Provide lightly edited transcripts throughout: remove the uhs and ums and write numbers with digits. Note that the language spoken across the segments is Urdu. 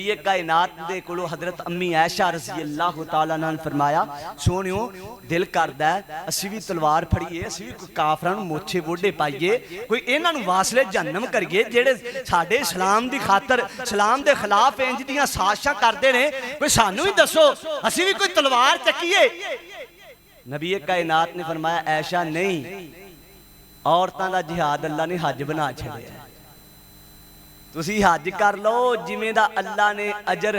یہ کائنات دے کولو حضرت امی عائشہ رضی اللہ تعالیٰ نے فرمایا سونیوں دل کردا ہے اسی بھی تلوار پھڑیے اسی بھی کوئی کافراں موچھے ووڈے پائیے کوئی انہاں نوں واصلے جہنم کریے جڑے ساڈے اسلام دی خاطر اسلام دے خلاف انج دیاں سازشاں کردے نے کوئی سانوں ہی دسو اسی بھی کوئی تلوار چکیے نبی کائنات نے فرمایا عائشہ نہیں عورتاں دا جہاد اللہ نے حج بنا چھڑیا تسی حج کر لو جویں دا اللہ نے اجر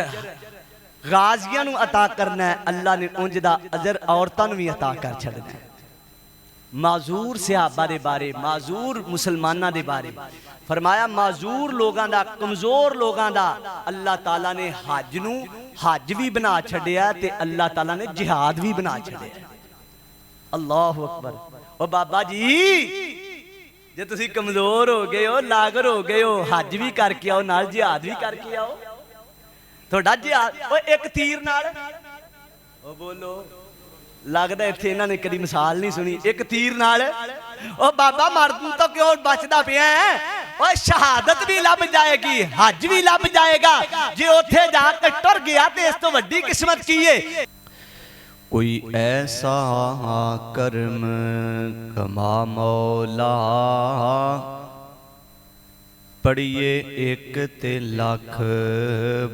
غازیاں نوں عطا کرنا ہے اللہ نے انج دا اجر عورتاں نوں بھی عطا کر چھڑنا ہے معذور صحابہ دے بارے معذور مسلماناں دے بارے فرمایا معذور لوگاں دا کمزور لوگاں دا اللہ تعالیٰ نے حج نوں حج بھی بنا چھڑیا تے اللہ تعالیٰ نے جہاد بھی بنا چھڑیا اللہ اکبر او بابا جی جے تسی کمزور ہو گئے ہو لاغر ہو گئے ہو حج بھی کر کے آؤ نال جہاد بھی کر کے آؤ تھوڑا جہاد او ایک تیر نال او بولو لگدا ایتھے انہاں نے کدی مثال نہیں سنی ایک تیر نال او بابا مرد تو کیوں بچدا پیا ہے او شہادت بھی لب جائے گی حج بھی لب جائے گا جے اوتھے جا کے ٹر گیا تے اس تو وڈی قسمت کی ہے کوئی ایسا کرم کما مولا پڑھیے ایک تے لاکھ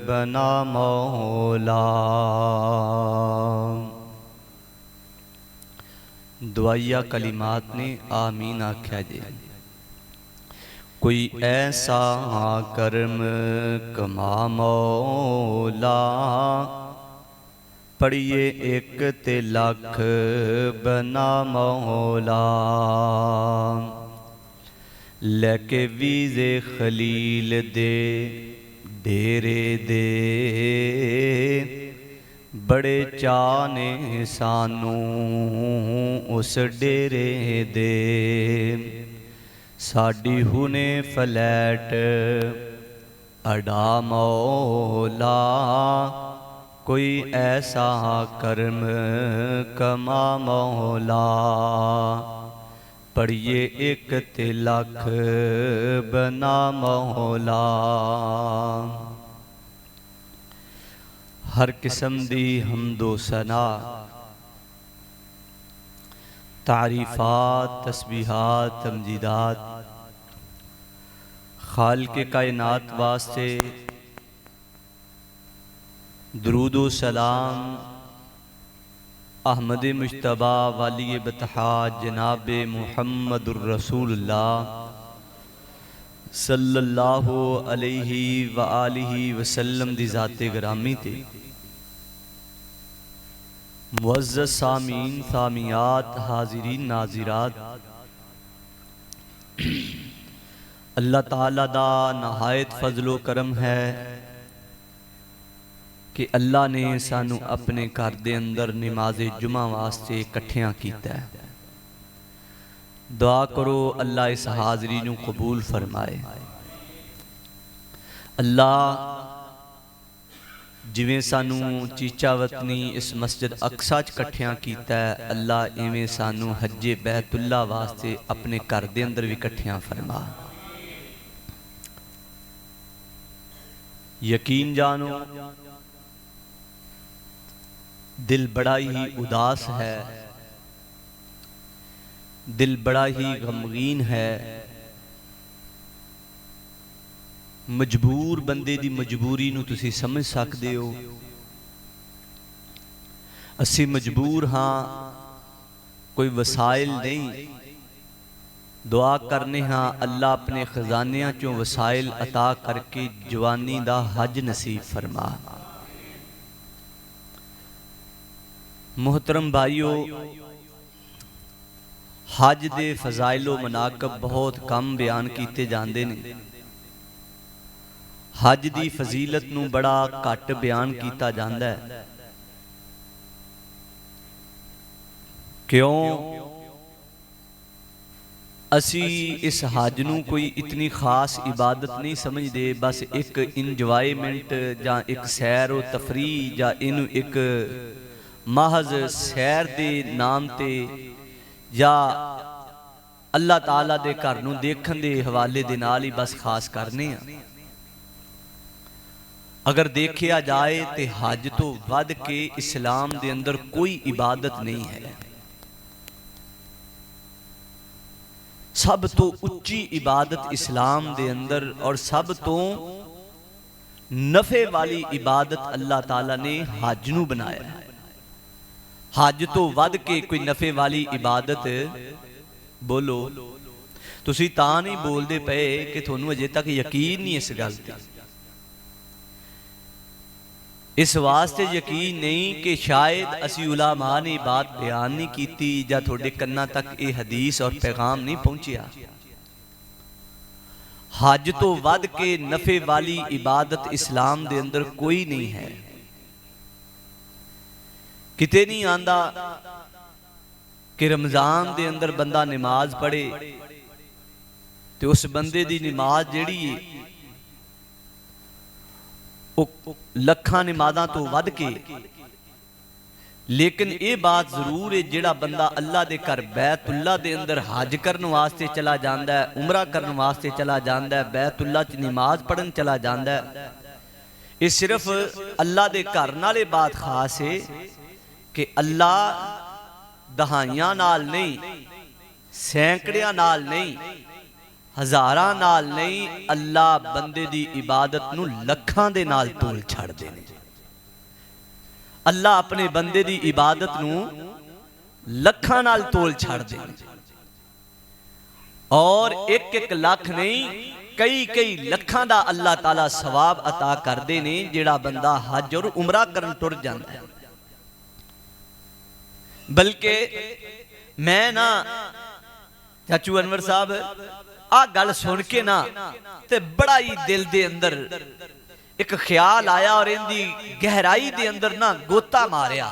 بنا مولا دعائیہ کلمات نے آمین آکھیا جے کوئی ایسا کرم کما مولا پڑھیے ایک تے لاکھ بنا مولا لے کے ویزے خلیل دے ڈیرے دے بڑے چانے سانوں اس ڈیرے دے ساڈی ہونے فلیٹ اڈا مولا کوئی ایسا کرم کما مولا پڑھیے ایک تے لاکھ بنا مولا ہر قسم دی حمد و ثنا تعریفات تسبیحات تمجیدات خالق کائنات واسطے درود و سلام احمد مجتبی والی بطحا جناب محمد الرسول اللہ صلی اللہ علیہ وآلہ وسلم دی ذات گرامی تے معزز سامعین سامعات حاضرین ناظرات اللہ تعالیٰ دا نہایت فضل و کرم ہے کہ اللہ نے سانو اپنے گھر دے اندر نماز جمعہ واسطے اکٹھیاں کیتا ہے دعا کرو اللہ اس حاضری نو قبول فرمائے اللہ جویں سانو چیچا وطنی اس مسجد اقصی اکٹھیاں کیتا ہے اللہ ایویں سانو حج بیت اللہ واسطے اپنے گھر دے اندر بھی اکٹھیاں فرما یقین جانو دل بڑا ہی اداس ہے دل بڑا ہی غمگین ہے مجبور بندے دی مجبوری نو تسی سمجھ سکدے ہو اسی مجبور ہاں کوئی وسائل نہیں دعا کرنے ہاں اللہ اپنے خزانیاں چوں وسائل عطا کر کے جوانی دا حج نصیب فرما محترم بھائیو حج دے فضائل و مناقب بہت کم بیان کیتے جاندے نے حج دی فضیلت نو بڑا گھٹ بیان کیتا جاندا ہے کیوں اسی اس حج نو کوئی اتنی خاص عبادت نہیں سمجھ دے بس ایک انجوائمنٹ جا ایک سیر و تفریح جا انو ایک محض سیر دے نام تے یا اللہ تعالیٰ دے گھر نو دیکھن دے حوالے دے نال ہی بس خاص کرنے ہیں اگر دیکھیا جائے تو حج تو ود کے اسلام دے اندر کوئی عبادت نہیں ہے. سب تو اچھی عبادت اسلام دے اندر اور سب تو نفع والی عبادت اللہ تعالیٰ نے حج نو بنایا ہے. حج تو ود کے کوئی نفع والی عبادت بولو. تسی تاں نہیں بول دے پئے کہ تھونوں اجے تک یقین نہیں اس گل تے. اس واسطے یقین نہیں کہ شاید اسی علماء نے بات بیان نہیں کیتی یا تھوڑے کناں تک یہ حدیث اور پیغام نہیں پہنچیا. حج تو ود کے نفع والی عبادت اسلام دے اندر کوئی نہیں ہے. کتے نہیں آندا کہ رمضان دے اندر بندہ نماز پڑھے تو اس بندے دی نماز جیڑی ہے لکھاں نمازاں تو ود کے. لیکن یہ بات ضرور ہے جڑا بندہ اللہ دے گھر بیت اللہ دے اندر حج کرن واسطے چلا جاندا ہے, عمرہ کرن واسطے چلا جاندا ہے, بیت اللہ چ نماز پڑھن چلا جاندا ہے, یہ صرف اللہ دے گھر نال بات خاص ہے کہ اللہ دہائیاں نال نہیں, سینکڑیاں نال نہیں, ہزاراں نال نہیں, اللہ بندے دی عبادت نو لکھاں دے نال تول چھڑ دینے. اللہ اپنے بندے دی عبادت نو لکھاں نال تول چھڑ دینے. اور ایک ایک لاکھ نہیں, کئی کئی لکھاں دا اللہ تعالیٰ ثواب عطا کر دینے جڑا بندہ حج اور عمرہ کرن ٹر جاندا ہے. بلکہ میں نا چاچو انور صاحب آ گل سن کے نا تے بڑا ہی دل دے اندر ایک خیال آیا اور ان دی گہرائی دے اندر نا گوتا ماریا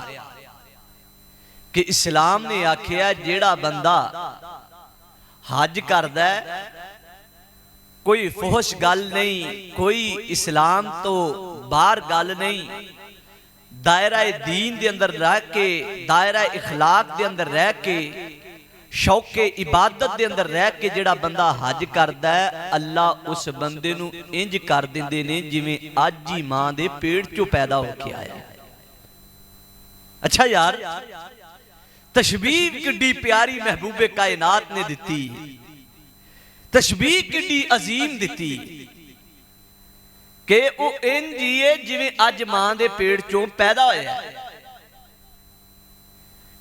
کہ اسلام نے آکھیا جیڑا بندہ حج کردا ہے کوئی فحش گل نہیں, کوئی اسلام تو باہر گل نہیں, دائرہ دین دے اندر رہ کے, دائرہ اخلاق دے اندر رہ کے, شوق عبادت دے اندر رہ کے جڑا بندہ حج کردا ہے اللہ اس بندے نو انج کر دیندے نے جویں اج ہی ماں دے پیٹ چوں پیدا ہو کے آیا. اچھا یار, تشبیہ کڈی پیاری محبوب کائنات نے دتی, تشبیہ کڈی عظیم دتی کہ او انج ہی جویں اج ماں دے پیٹ چوں پیدا ہویا ہے.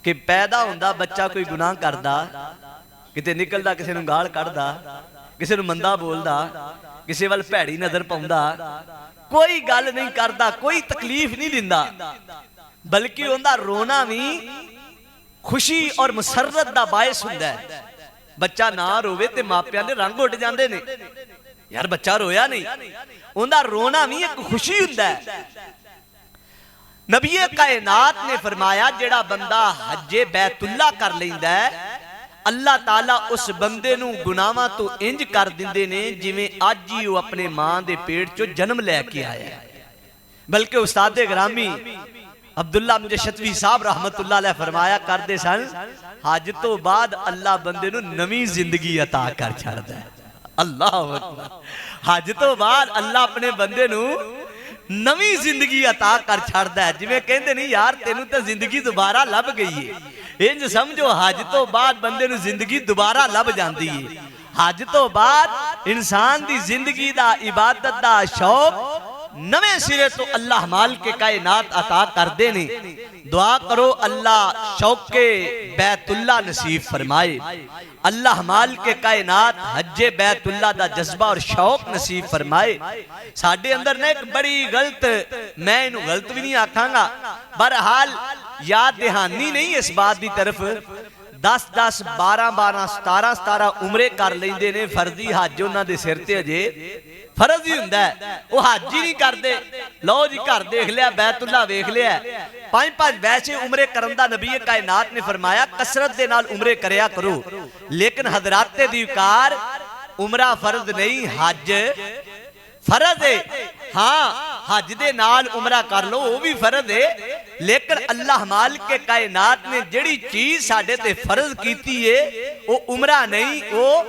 کہ پیدا ہوندا بچہ کوئی گناہ کردا, کتے نکلدا کسے نو گال کڈدا, کسے نو مندا بولدا, کسے ول بھیڑی نظر پاوندا, کوئی گل نہیں کردا, کوئی تکلیف نہیں دیندا, بلکہ اوندا رونا بھی خوشی اور مسرت دا باعث ہوندا ہے. بچہ نہ روے تے ماپیاں دے رنگ اٹھ جاندے نے, یار بچہ رویا نہیں, اوندا رونا بھی ایک خوشی ہوندا ہے. نبی کائنات نے فرمایا جڑا بندہ حج بیت اللہ کر لیندا ہے اللہ تعالیٰ اس بندے نو گناہاں تو انج کر دیندے نے جویں اج ہی وہ اپنے ماں دے پیٹ چوں جنم لے کے آیا ہے. بلکہ استاد گرامی عبداللہ مجشتوی صاحب رحمت اللہ علیہ فرمایا کردے سن حج تو بعد اللہ بندے نو نویں زندگی عطا کر چھڑدا ہے. اللہ اکبر, حج تو بعد اللہ اپنے بندے نو نویں زندگی عطا کر چھڑدا ہے. جویں کہندے نہیں یار تینوں تے زندگی دوبارہ لب گئی ہے, انج سمجھو حج تو بعد بندے نو زندگی دوبارہ لب جاندی ہے. حج تو بعد انسان دی زندگی دا عبادت دا شوق نویں سرے تو اللہ مالک کائنات عطا کر دینے. دعا کرو اللہ شوق بیت اللہ نصیب فرمائے, اللہ مالک کائنات حج بیت اللہ دا جذبہ اور شوق نصیب فرمائے. ساڑھے اندر نے ایک بڑی غلط, میں انہوں غلط بھی نہیں آکھاں گا, برحال یاد دہانی نہیں اس بات دی طرف 10-10, 12-12, 17-17 عمرے کر لیندے نے, فرضی حج انہاں دے سرتے اجے فرض ہی ہوندا ہے, وہ حج ہی نہیں کردے. لو جی گھر دیکھ لیا, بیت اللہ دیکھ لیا, 5-5 ویسے عمرے کرن دا نبی کائنات نے فرمایا کثرت دے نال عمرے کریا کرو. لیکن حضرات دیوکار عمرہ فرض نہیں, حج فرض ہے. ہاں حج دے نال عمرہ کر لو وہ بھی فرض ہے, لیکن اللہ مالک کائنات نے جڑی چیز ساڑھے تے فرض کیتی ہے وہ عمرہ نہیں, وہ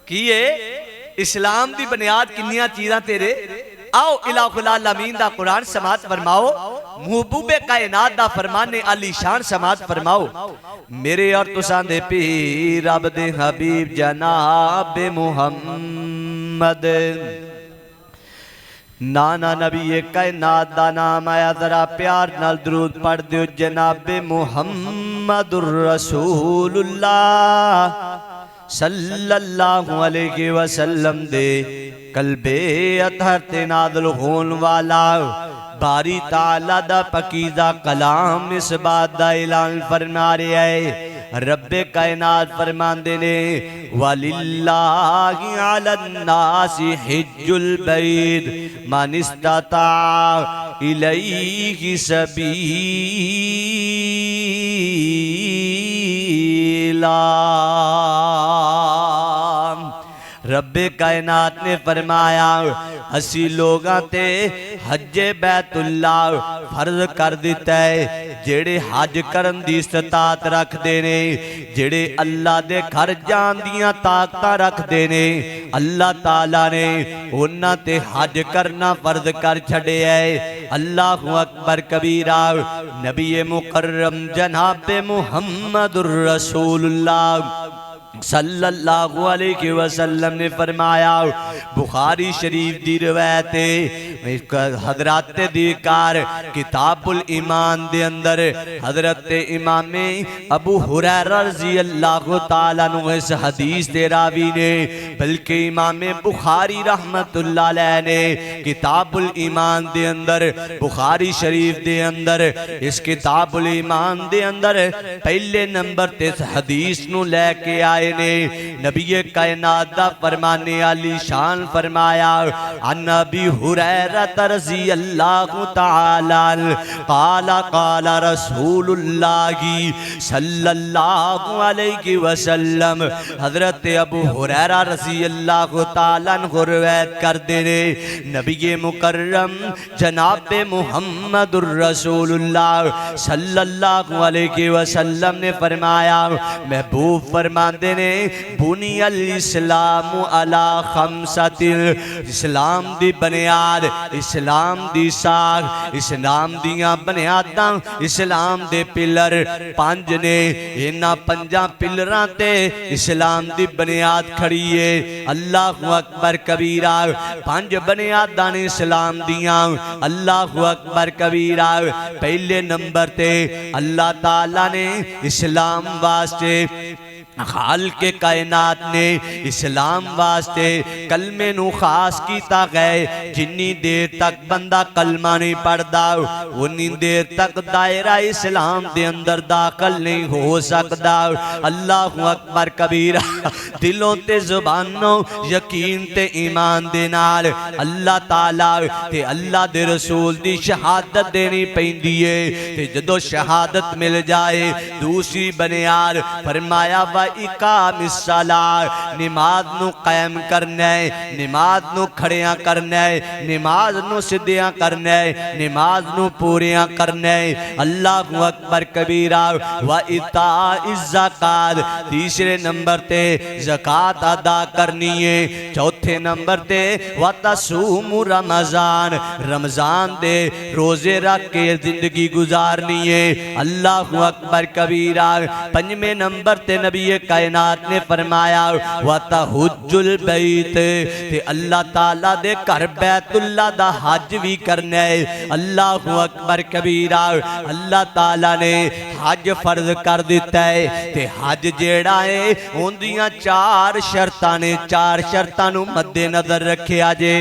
کیے اسلام دی بنیاد کنیاں چیزاں تیرے آؤ الہ العالمین دا قرآن سماعت فرماؤ، محبوب کائنات دا فرمان علی شان سماعت فرماؤ۔ میرے اور تساں دے پیر عبد حبیب جناب محمد، نانا نبی کائنات دا نام آیا، ذرا پیار نال درود پڑھ دیو، جناب محمد الرسول اللہ صلی اللہ علیہ وسلم دے قلب اطہر تے نازل ہون والا باری تعالیٰ دا پکیزہ کلام اس بات دا اعلان فرما رہے ہے۔ رب کائنات فرماندے نے وَلِلَّهِ عَلَى النَّاسِ حِجُّ الْبَيْتِ مَنِ اسْتَطَاعَ إِلَيْهِ سَبِيلًا۔ رب کائنات نے فرمایا اسی لوگاں تے حج بیت اللہ فرض کر دیتا ہے، جڑے حج کرن دی استطاعت رکھ دینے، جڑے اللہ دے گھر جان دیاں طاقتاں رکھ دینے، اللہ تعالیٰ نے انہاں تے حج کرنا فرض کر چھڑے ہے۔ اللہ اکبر کبیرہ۔ نبی مکرم جناب محمد الرسول اللہ صلی اللہ علیہ وسلم نے فرمایا، بخاری شریف دی روایت حضرات دیکار کتاب الایمان دے اندر حضرت امام ابو ہریرہ رضی اللہ تعالیٰ عنہ اس حدیث دے راوی نے، بلکہ امام بخاری رحمت اللہ علیہ نے کتاب الایمان دے اندر بخاری شریف دے اندر اس کتاب الایمان دے اندر پہلے نمبر تے حدیث نو لے کے آئے نے۔ نبی کائنات دا فرمانے علی شان فرمایا، عن ابی ہریرہ رضی اللہ تعالی قال قال رسول اللہ صلی اللہ علیہ وسلم۔ حضرت ابو ہریرہ رضی اللہ تعالی عنہ روایت کر دینے، نبی مکرم جناب محمد الرسول اللہ صلی اللہ علیہ وسلم نے فرمایا، محبوب فرمان دینے بنی الاسلام علی خمسۃ، اسلام دی بنیاد، اسلام دی ساکھ، اسلام دیاں بنیاداں، اسلام دے پلر پانچ نے، انہاں پنجاں پلراں تے اسلام دی بنیاد کھڑی ہے۔ اللہ اکبر کبیرہ۔ پانچ بنیاداں نے اسلام دیاں، اللہ اکبر کبیرہ۔ پہلے نمبر تے اللہ تعالیٰ نے اسلام واسطے، خالق کائنات نے اسلام واسطے کلمے نو خاص کیتا گئے، جنی دیر تک بندہ کلمہ نہیں پڑھدا انی دیر تک دائرہ اسلام دے اندر داخل نہیں ہو سکدا۔ اللہ اکبر کبیرہ۔ دلوں تے زبانوں یقین تے ایمان دے نال اللہ تعالیٰ تے اللہ دے رسول دی شہادت دینی پیندی ہے، تے جدو شہادت مل جائے دوسری بنیاد فرمایا اقام الصلاۃ، نماز نو قائم کرنا ہے، نماز نو کھڑیاں کرنا ہے، نماز نو سدیاں کرنا ہے، نماز نو پوریاں کرنا ہے۔ اللہ اکبر کبیرہ۔ وَإِتَاءِ الزَّکَاۃ، تیسرے نمبر تے زکوٰۃ ادا کرنی ہے۔ چوتھے نمبر تے وَتَصُومُ رمضان، رمضان دے روزے رکھ کے زندگی گزارنی ہے۔ اللہ اکبر کبیرہ۔ پنجویں نمبر تے نبی کائنات نے فرمایا وَتَحُجُّ الْبَيْتِ، تے اللہ تعالیٰ دے گھر بیت اللہ دا حج بھی کرنا ہے۔ اللہ اکبر کبیرہ۔ اللہ تعالیٰ نے حج فرض کر دیتا ہے، تے حج جیڑا ہے ان دیاں چار شرطاں نے، چار شرطاں نو مد نظر رکھے آجے۔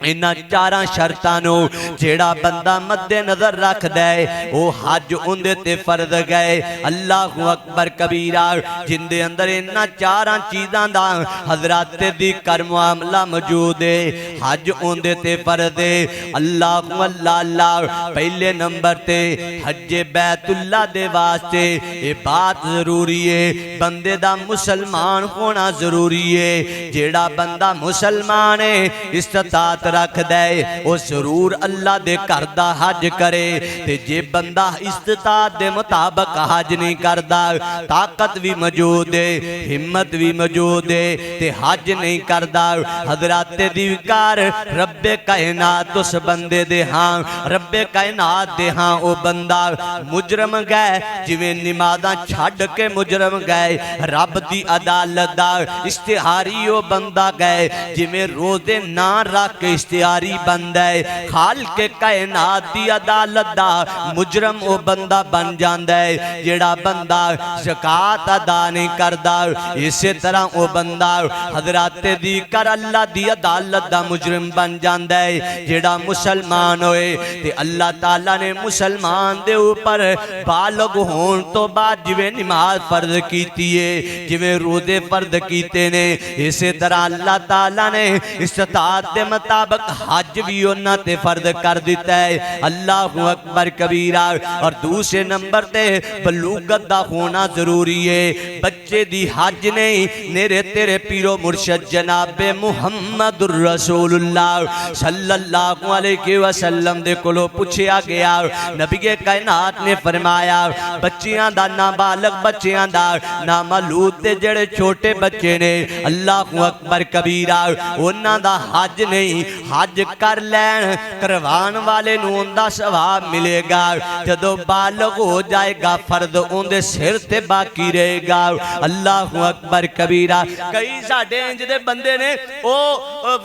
انہاں چاراں شرطاں نو جیڑا بندہ مد نظر رکھ دے وہ حج اندے تے فرض گئے۔ اللہ اکبر کبیرہ۔ جن دے اندر انہاں چاراں چیزاں دا حضرات دی کر معاملہ موجود ہے، حج اندے تے فرض ہے۔ اللہ اللہ اللہ۔ پہلے نمبر تے حج بیت اللہ دے واسطے یہ بات ضروری ہے، بندے دا مسلمان ہونا ضروری ہے۔ جیڑا بندہ مسلمان ہے استطاعت رکھ دے وہ ضرور اللہ دے گھر دا حج کرے، تے جے بندہ استطاعت دے مطابق حج نہیں کردا، طاقت بھی موجود ہے، ہمت بھی موجود ہے تے حج نہیں کردا، حضرات دیوکار رب کائنات اس بندے دے ہاں، رب کائنات دے ہاں او بندہ مجرم گئے، جویں نمازاں چھڈ کے مجرم گئے، رب دی عدالت دا اشتہاری او بندہ گئے، جویں روزے نہ رکھ کے اشتہاری بندہ ہے، خالق کائنات دی عدالت دا مجرم او بندہ بن جاندا ہے۔ جیڑا بندہ زکات ادا نہیں کردا اسی طرح او بندہ حضرات دی کر اللہ دی عدالت دا مجرم بن جاندا ہے۔ جیڑا مسلمان ہوئے تے اللہ تعالیٰ نے مسلمان دے اوپر بالغ ہون تو بعد جویں نماز فرض کیتی ہے، جویں روزے فرض کیتے نے، اسی طرح اللہ تعالیٰ نے استطاعت دے مطابق حج بھی انہاں تے فرض کر دیتا ہے۔ اللہ اکبر کبیرہ۔ اور دوسرے نمبر تے بلوغت دا ہونا ضروری ہے، بچے دی حج نہیں، میرے تیرے پیرو مرشد جناب محمد الرسول اللہ صلی اللہ علیہ وسلم دے کولو پوچھیا گیا، نبی کائنات نے فرمایا بچیاں دا نابالغ بچیاں دا نامولود تے جڑے چھوٹے بچے نے، اللہ اکبر کبیرہ، انہاں دا حج نہیں، حج کر لین کروان والے نوں دا ثواب ملے گا، جدو بالغ ہو جائے گا فرض ان دے سر تے باقی رہے گا۔ اللہ اکبر کبیرہ۔ کئی ساڈے انج دے بندے نے او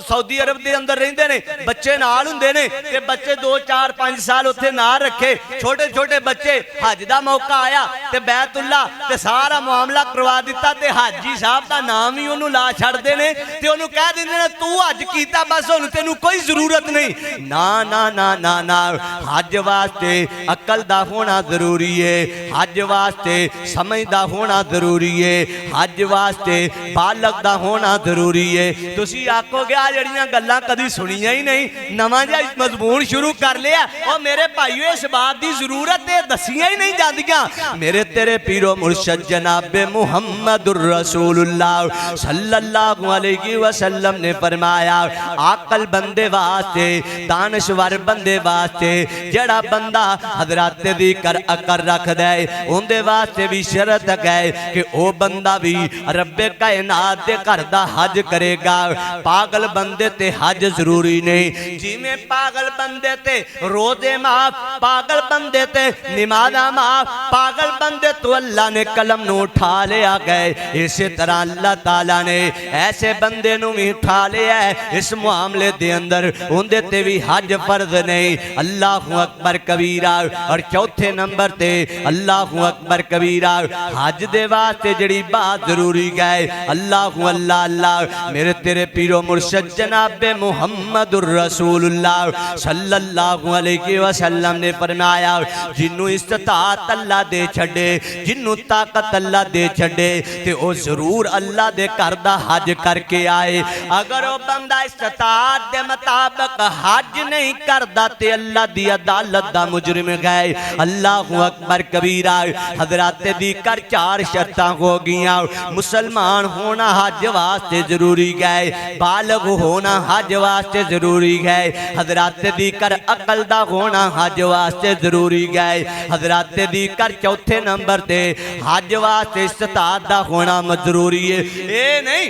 سعودی عرب دے اندر رہندے نے، بچے نال ہوندے نے تے بچے 2 4 5 سال اتھے نہ رکھے، چھوٹے چھوٹے بچے، حج دا موقع آیا تے بیت اللہ تے سارا معاملہ کروا دیتا تے حاجی صاحب دا نام ہی انہوں لا چھڑ دے نے تے انہوں کہہ دیندے نے تو حج کیتا بس انہوں تینوں کوئی ضرورت نہیں۔ نا نا نا نا نا، حج واسطے عقل دا ہونا ضروری ہے، حج واسطے سمجھ دا ہونا ضروری ہے، حج واسطے بالغ دا ہونا ضروری ہے۔ تسی آکھو گے آ جڑیاں گلاں کدی سنیاں ہی نہیں، نواں جا مضمون شروع کر لیا، اور میرے بھائیو اس بات دی ضرورت ہے دسیاں ہی نہیں جاندیاں۔ میرے تیرے پیرو مرشد جناب محمد الرسول اللہ صلی اللہ علیہ وسلم نے فرمایا عاقل بندے واسطے، دانشور بندے واسطے، جڑا بندہ حضرات دی کر عقل رکھ دے ان دے واسطے بھی شرط ہے کہ او بندہ بھی رب کائنات دے گھر دا حج کرے گا۔ پاگل بندے تے حج ضروری نہیں، جی میں پاگل بندے تے روزے معاف، پاگل بندے تے نمازاں معاف، پاگل بندے تو اللہ نے قلم نو اٹھا لیا گئے، اسی طرح اللہ تعالیٰ نے ایسے بندے نو بھی اٹھا لیا ہے اس معاملے دے اندر، ان دے تے بھی حج فرض نہیں۔ اللہ اکبر کبیرہ۔ اور چوتھے نمبر تے اللہ اکبر کبیرہ، حج دے واسطے جڑی بات ضروری گئے، اللہ اللہ اللہ، میرے تیرے پیرو مرشد جناب محمد الرسول اللہ صلی اللہ علیہ وسلم نے فرمایا جنوں استطاعت اللہ دے چھڑے، جنوں طاقت اللہ دے چھڑے تے او ضرور اللہ دے گھر دا حج کر کے آئے۔ اگر او بندہ استطاعت دے مطابق حج نہیں کردا تے اللہ دی عدالت دا مجرم گئے۔ اللہ اکبر کبیرہ۔ حضرات دی کر 4 شرطاں ہو گیاں، مسلمان ہونا حج واسطے ضروری گئے، بالغ ہونا حج واسطے ضروری گئے، حضرات دی کر عقل دا ہونا حج واسطے ضروری گئے، حضرات دی کر چوتھے نمبر تے حج واسطے استطاعت دا ہونا ضروری ہے۔ اے نہیں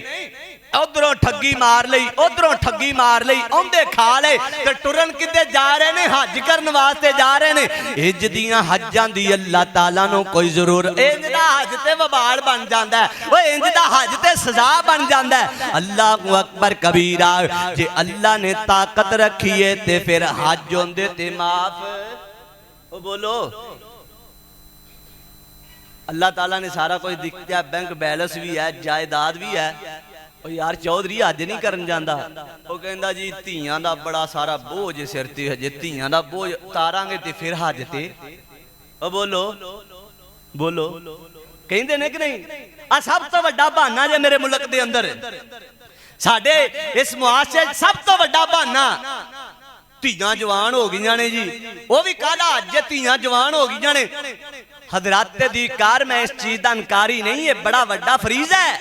ادھروں ٹھگی مار لئی، ادھروں ٹھگی مار لئی، اوندے کھا لے تے ٹرن کدے جا رہے نے، حج کرن واسطے جا رہے نے۔ انج دیاں حجاں دی اللہ تعالیٰ نو کوئی ضرورت، انج دا حج تے وبال بن جاندا ہے، او انج دا حج تے سزا بن جاندا ہے۔ اللہ اکبر کبیرہ۔ جے اللہ نے طاقت رکھی ہے تے پھر حج ہوندے تے معاف، او بولو اللہ تعالیٰ نے سارا کوئی دکھتا ہے، بینک بیلنس بھی ہے، جائیداد بھی ہے۔ او یار چودھری حج نہیں کرن جاندا، او کہندا جی دھیاں دا بڑا سارا بوجھ سر تے ہے، جے دھیاں دا بوجھ اتاراں گے تے پھر حج تے، او بولو بولو کہندے نے کہ نہیں؟ آ سب تو بڑا بہانہ جے میرے ملک دے اندر ساڈے اس معاشرے سب تو بڑا بہانہ دھیاں جوان ہو گئیاں نے جی، وہ بھی کالا حج دھیاں جوان ہو گئیاں نے، حضرات دی کار میں اس چیز دا انکاری نہیں ہے بڑا وڈا فریض ہے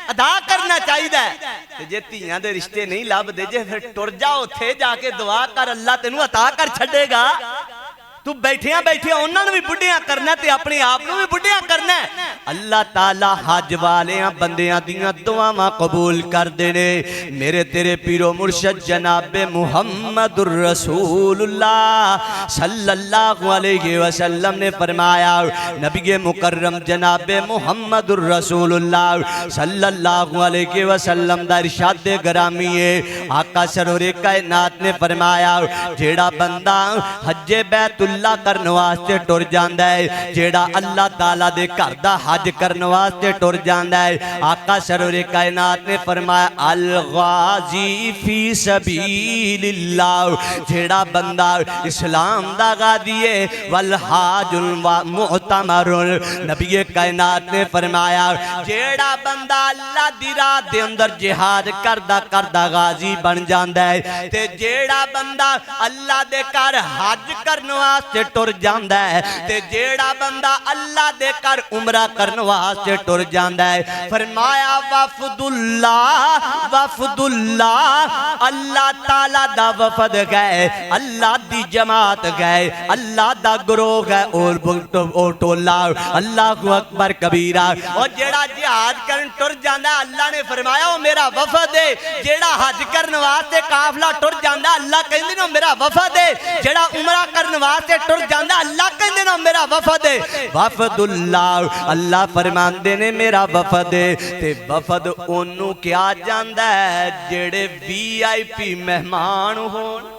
ادا کرنا چاہیے جے تیاں دے رشتے نہیں لب دے جے پھر ٹر جاؤ تھے جا کے دعا کر اللہ تینوں عطا کر چھڑے گا تو بیٹھیاں انہاں نوں بھی بڈھیاں کرنا تے اپنے آپ نوں بھی بڈھیاں کرنا اللہ تعالی حج والیاں بندیاں دیاں دعاواں قبول کر دینے میرے تیرے پیرو مرشد جناب محمد الرسول اللہ صلی اللہ علیہ وسلم نے فرمایا نبی مکرم جناب محمد الرسول اللہ صلی اللہ علیہ وسلم دا ارشاد گرامی ہے آقا سرور کائنات نے فرمایا جیڑا بندہ حج بیت اللہ کرنے واسطے ٹر جاندا ہے جیڑا اللہ تعالیٰ دے گھر دا حج کرنے واسطے ٹر جاندا ہے آقا سرور کائنات نے فرمایا الغازی فی سبیل اللہ جیڑا بندہ اسلام دا غازی ہے والحاج المعتمر نبی کائنات نے فرمایا جیڑا بندہ اللہ دی راہ دے اندر جہاد کردہ غازی بن جاندا ہے تے جیڑا بندہ اللہ دے گھر حج کرنے واسطے ٹر جاندا ہے تے جیڑا بندہ اللہ دے کر عمرہ کرنے واسطے ٹر جاندا ہے فرمایا وفد اللہ اللہ تعالیٰ دا وفد گئے اللہ دی جماعت گئے اللہ دا گروہ گئے اور ٹولا اللہ اکبر کبیرہ اور جیڑا جہاد کرن ٹر جاندا ہے اللہ نے فرمایا وہ میرا وفد ہے جیڑا حج کرنے واسطے قافلہ ٹر جاندا ہے اللہ کہندے نے میرا وفد ہے جیڑا عمرہ کرنے واسطے ٹر جاندا اللہ کہندے نا میرا وفد ہے وفد اللہ اللہ فرماندے نے میرا وفد ہے تے وفد انہوں کیا جاندا ہے جڑے VIP مہمان ہون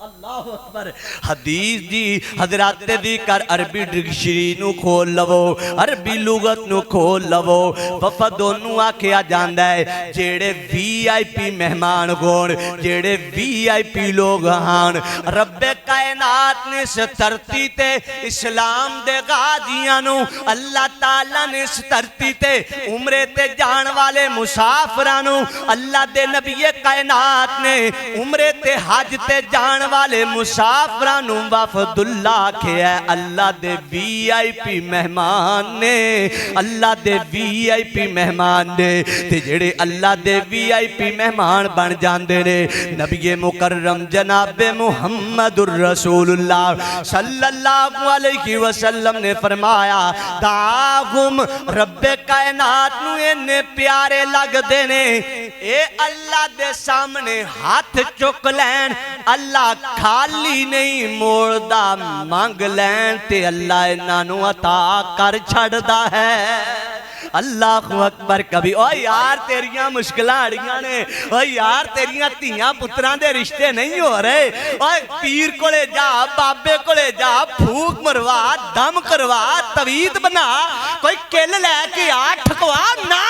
اللہ اکبر حدیث دی حضرات دی کر عربی ڈکشنری نو کھول لو عربی لغت نو کھول لو وفد انہوں آکھیا جاندا ہے جیڑے VIP مہمان ہون جیڑے VIP لوگ ہان رب کائنات نے اس دھرتی تے اسلام دے غازیاں نو اللہ تعالیٰ نے اس دھرتی تے عمرے تے جان والے مسافراں نو اللہ دے نبی کائنات نے عمرے تے حج تے جان والے مسافران وفد اللہ کیا ہے اللہ دے VIP مہمان نے اللہ دے VIP مہمان نے تے جڑے اللہ دے VIP مہمان بن جاندے نے نبی مکرم جناب محمد الرسول اللہ صلی اللہ علیہ وسلم نے فرمایا داغم رب کائنات نو انے پیارے لگ دینے اے اللہ دے سامنے ہاتھ چک لین اللہ خالی نہیں موڑدا مانگ لین تے اللہ انہوں عطا کر چھڑدا ہے اللہ اکبر کبھی اوہ یار تیریاں مشکلہ نے اوہ یار تیریاں تیاں پتران دے رشتے نہیں ہو رہے اوہ پیر کولے جا بابے کولے جا پھوک مروا دم کروا توید بنا کوئی کل لے کے ٹھکوا نا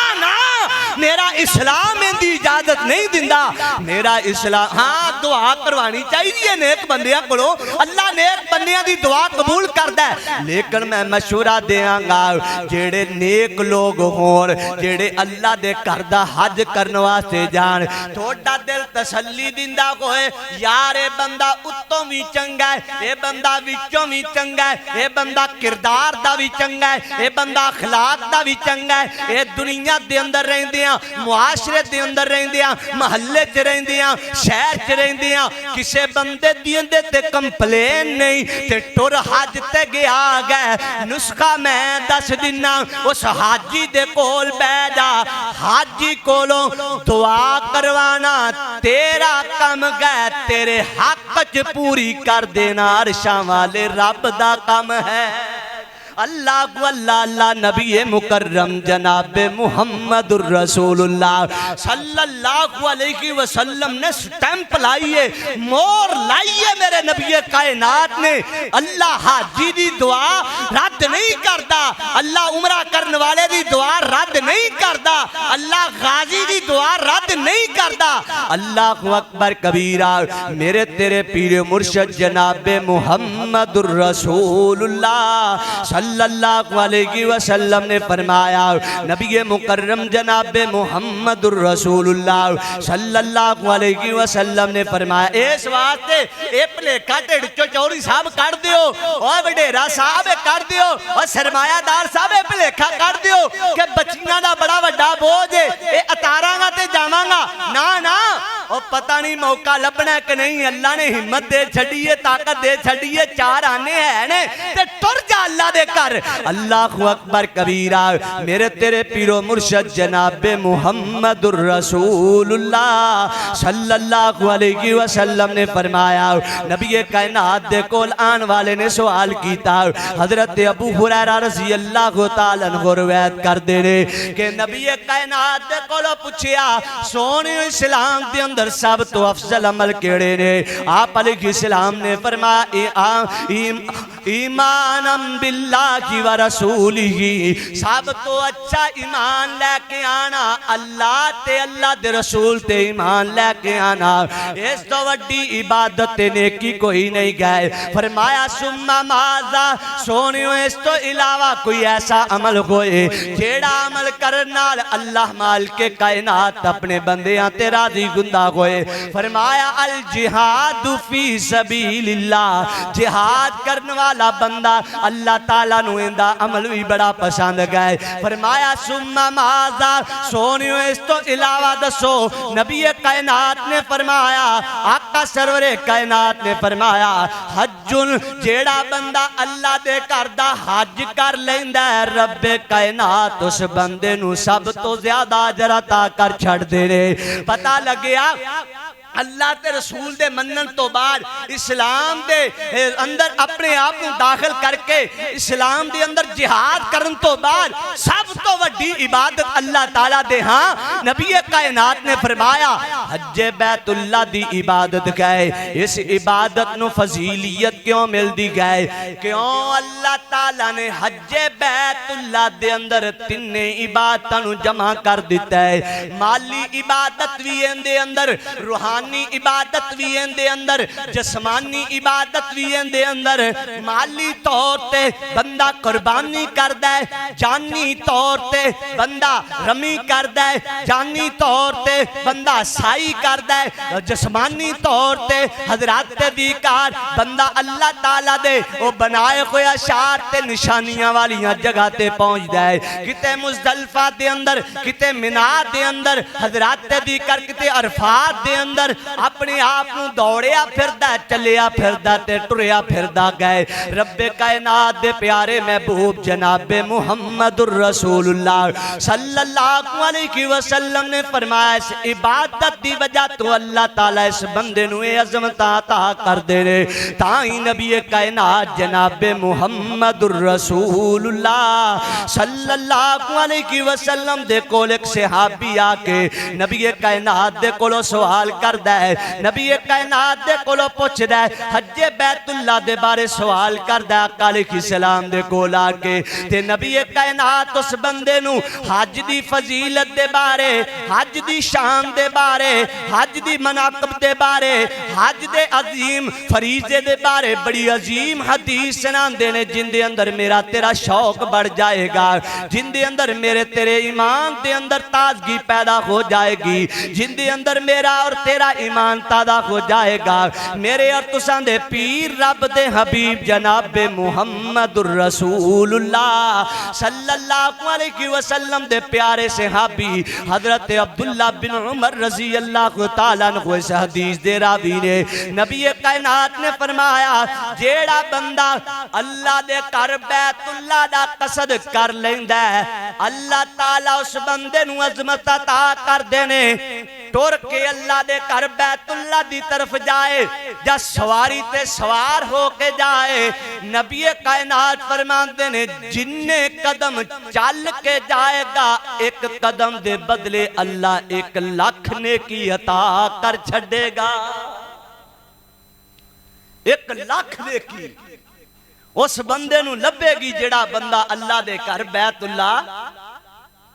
میرا اسلام میں دی اجازت نہیں دندا میرا اسلام ہاں دعا کروانی چاہیے نیک بندیاں کرو اللہ نیک بندیاں دی دعا قبول کردہ ہے لیکن میں مشورہ دیاں گا جیڑے نیک لوگ ہون جیڑے اللہ دے کردہ حج کرنے واسطے جان تھوڑا دل تسلی دندہ کو ہے یار اے بندہ اتوں بھی چنگا ہے اے بندہ وچوں بھی چنگا ہے اے بندہ کردار دا بھی چنگا ہے اے بندہ اخلاق دا بھی چنگا ہے اے دنیا دے اندر رہندیاں معاشرے دے اندر رہندیاں محلے چ رہندیاں شہر چ رہندیاں کسے بندے دیندے تے کمپلین نہیں تے ٹر حج تے گیا گئے نسخہ میں دس دینا اس حاجی دے کول بیجا حاجی کولوں دعا کروانا تیرا کم گئے تیرے حق چ پوری کر دینا عرشاں والے رب دا کم ہے اللہ کو اللہ نبی مکرم جناب محمد الرسول اللہ صلی اللہ علیہ وسلم نے سٹیمپ لائیے مور لائیے میرے نبی کائنات نے اللہ حاجی دی دعا رد نہیں کردا اللہ عمرہ کرنے والے دی دعا رد نہیں کردا اللہ غازی دی دعا رد نہیں کردا اللہ اکبر کبیرہ میرے تیرے پیر مرشد جناب محمد الرسول اللہ صلی اللہ علیہ وسلم نے فرمایا نبی مکرم جناب محمد الرسول اللہ صلی اللہ علیہ وسلم نے فرمایا اس واسطے اے پلے کٹڑ چوری صاحب کر دیو اور بڑے لٹیرا صاحب کر دیو اور سرمایہ دار صاحب بھلیکھا کر دیو کہ بچیاں دا بڑا وڈا بوجھ ہے اے اتاراں گا تے جاواں گا نا او پتہ نہیں موقع لبنا کہ نہیں اللہ نے ہمت دے چھڑیے طاقت دے چھڑیے چار آنے ہیں نے تے ٹر جا اللہ دے کر اللہ اکبر کبیرہ میرے تیرے پیرو مرشد جناب محمد الرسول اللہ صلی اللہ علیہ وسلم نے فرمایا نبی کائنات دے کول آن والے نے سوال کیتا حضرت ابو ہریرہ رضی اللہ تعالیٰ عنہ روایت کر دینے کہ نبی کائنات دے کولو پوچھیا سونے اسلام دے اندر سب تو افضل عمل کیڑے نے آپ علیہ السلام نے فرمایا ایمانم باللہ و رسولہ سب تو اچھا ایمان لے کے آنا اللہ تے اللہ دے رسول تے ایمان لے کے آنا اس تو وڈی عبادت نیکی کوئی نہیں گئے فرمایا سمہ مازا سونیوں اس تو علاوہ کوئی ایسا عمل ہوئے جیڑا عمل کرنال اللہ مال کے کائنات اپنے بندیاں تے راضی گندہ ہوئے فرمایا الجہاد فی سبیل اللہ جہاد کرنے والا بندہ اللہ تعالیٰ نویندہ عمل بھی بڑا پسند گئے فرمایا سمہ مازا سونیوں اس تو علاوہ دسو نبی کائنات نے فرمایا آقا سرور کائنات نے فرمایا حجن جیڑا بندہ اللہ دے کردہ حج کر لیندہ ہے رب کائنات اس بندے نو سب تو زیادہ اجر عطا کر چھڑ دینے پتہ لگیا اللہ تے رسول دے منن تو بعد اسلام دے اندر اپنے آپ کو داخل کر کے اسلام دے اندر جہاد کرن تو بعد سب تو وڈی عبادت اللہ تعالیٰ دے ہاں نبی کائنات نے فرمایا حج بیت اللہ دی عبادت گئے اس عبادت نو فضیلیت کیوں مل دی گئے کیوں اللہ تعالیٰ نے حج بیت اللہ دے اندر تین عبادتاں نو جمع کر دیتا ہے مالی عبادت بھی اندے اندر روحانی عبادت بھی اندے اندر جسمانی عبادت بھی اندے اندر مالی طور تے بندہ قربانی کر دے جانی طور تے بندہ رمی کر دے جانی طور تے بندہ سائی کر دے جسمانی طور تے حضرات دیکار بندہ اللہ تعالیٰ دے وہ بنائے ہوئے اشار تے نشانیاں والیاں جگہ تے پہنچ دے کتے مزدلفہ دے اندر کتے منہ دے اندر حضرات دیکار کتے عرفات دے اندر اپنے آپ نو دوڑیا پھردہ چلیا پھردہ تے ٹریا پھردہ گئے رب کائنات دے پیارے محبوب جناب محمد الرسول اللہ صلی اللہ علیہ وسلم نے فرمایا اس عبادت دی وجہ تو اللہ تعالیٰ اس بندے نو عظمت عطا کر دینے تائیں نبی کائنات جناب محمد الرسول اللہ صلی اللہ علیہ وسلم دے کول ایک صحابی آکے نبی کائنات دے کولو سوال کر دے نبی کائنات دے کولو پوچھ دے حج بیت اللہ دے بارے سوال کر دے آقا علیہ السلام دے کول آکے تے نبی کائنات اس بندے نو حج دی فضیلت دے بارے حج دی شان دے بارے حج دی مناقب دے بارے حج دے عظیم فریضے دے بارے بڑی عظیم حدیث سنان دینے جن دے اندر میرا تیرا شوق بڑھ جائے گا جن دے اندر میرے تیرے ایمان دے اندر تازگی پیدا ہو جائے گی جن دے اندر میرا اور تیرا ایمان تازہ ہو جائے گا میرے اور تسان دے پیر رب دے حبیب جناب محمد الرسول اللہ صلی اللہ علیہ وسلم دے پیارے صحابی حضرت عبداللہ بن عمر رضی اللہ تعالیٰ عنہ اس حدیث دے راوی نے نبی کائنات نے فرمایا جیڑا بندہ اللہ دے کر بیت اللہ دا قصد کر لیندہ ہے اللہ تعالیٰ اس بندے نو عظمت عطا کر دینے ٹور کے اللہ دے کر بیت اللہ دی طرف جائے جا سواری تے سوار ہو کے جائے نبی کائنات فرماندے نے جننے قدم چل کے جائے گا ایک قدم دے بدلے اللہ 1,00,000 نیکی عطا کر چھڑے گا 1,00,000 نیکی اس بندے نو لبے گی جڑا بندہ اللہ دے کر بیت اللہ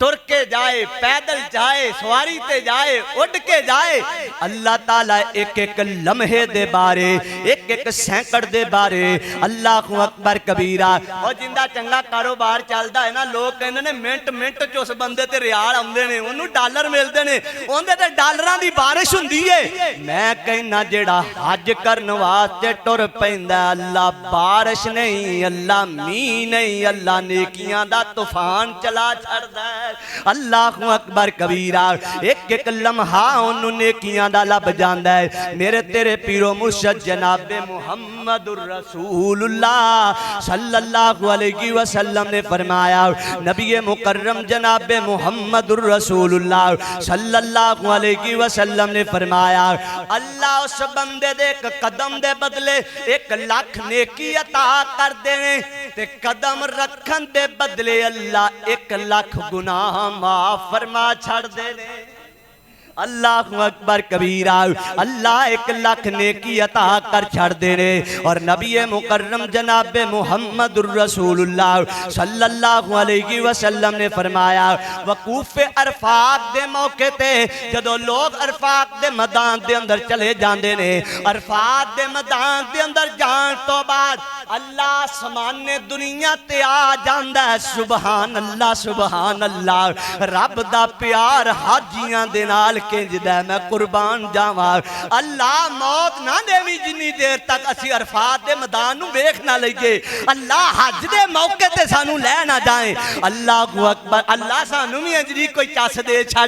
ٹر کے جائے، پیدل جائے، سواری تے جائے، اڑ کے جائے، اللہ تعالیٰ ایک ایک لمحے دے بارے، ایک ایک سینکڑ دے بارے، اللہ اکبر کبیرہ۔ اور جندہ چنگا کاروبار چلدا ہے نا، لوگ کہندے نے منٹ منٹ چ اس بندے تے ریال آندے نے، انہوں ڈالر ملدے نے، اوندے تے ڈالراں دی بارش ہوندی ہے۔ میں کہنا جیڑا حج کرن واسطے ٹر پیندا، اللہ بارش نہیں، اللہ میہ نہیں، اللہ نیکیاں دا طوفان چلا چھڑدا ہے۔ اللہ اکبر کبیرہ، ایک ایک لمحہ انہوں نیکیاں دا لب جاندہ ہے۔ میرے تیرے پیرو مرشد جناب محمد الرسول اللہ صلی اللہ علیہ وسلم نے فرمایا، نبی مکرم جناب محمد الرسول اللہ صلی اللہ علیہ وسلم نے فرمایا، اللہ اس بندے دے ایک قدم دے بدلے 1,00,000 نیکی عطا کر دینے، تے قدم رکھن دے بدلے اللہ 1,00,000 گناہ معاف فرما چھڑ دینے۔ اللہ اکبر کبیرہ، اللہ 1,00,000 نیکی عطا کر چھڑ دینے۔ اور نبی مکرم جناب محمد الرسول اللہ صلی اللہ علیہ وسلم نے فرمایا، وقوف عرفات دے موقع تے جدو لوگ عرفات دے میدان دے اندر چلے جاندے نے، عرفات دے میدان دے اندر جان تو بعد اللہ سمان دنیا تے آ جاندہ ہے۔ سبحان اللہ سبحان اللہ، رب دا پیار حاجیاں دے نال کنجدہ ہے، میں قربان جاواں۔ اللہ موت نہ دیوی جنی دیر تک اسی عرفات دے میدان نو ویکھ نہ لئیے، اللہ حج دے موقع تے سانو لے نہ جائیں۔ اللہ اکبر، اللہ سانو بھی انجری کوئی چاس دے چھڑ،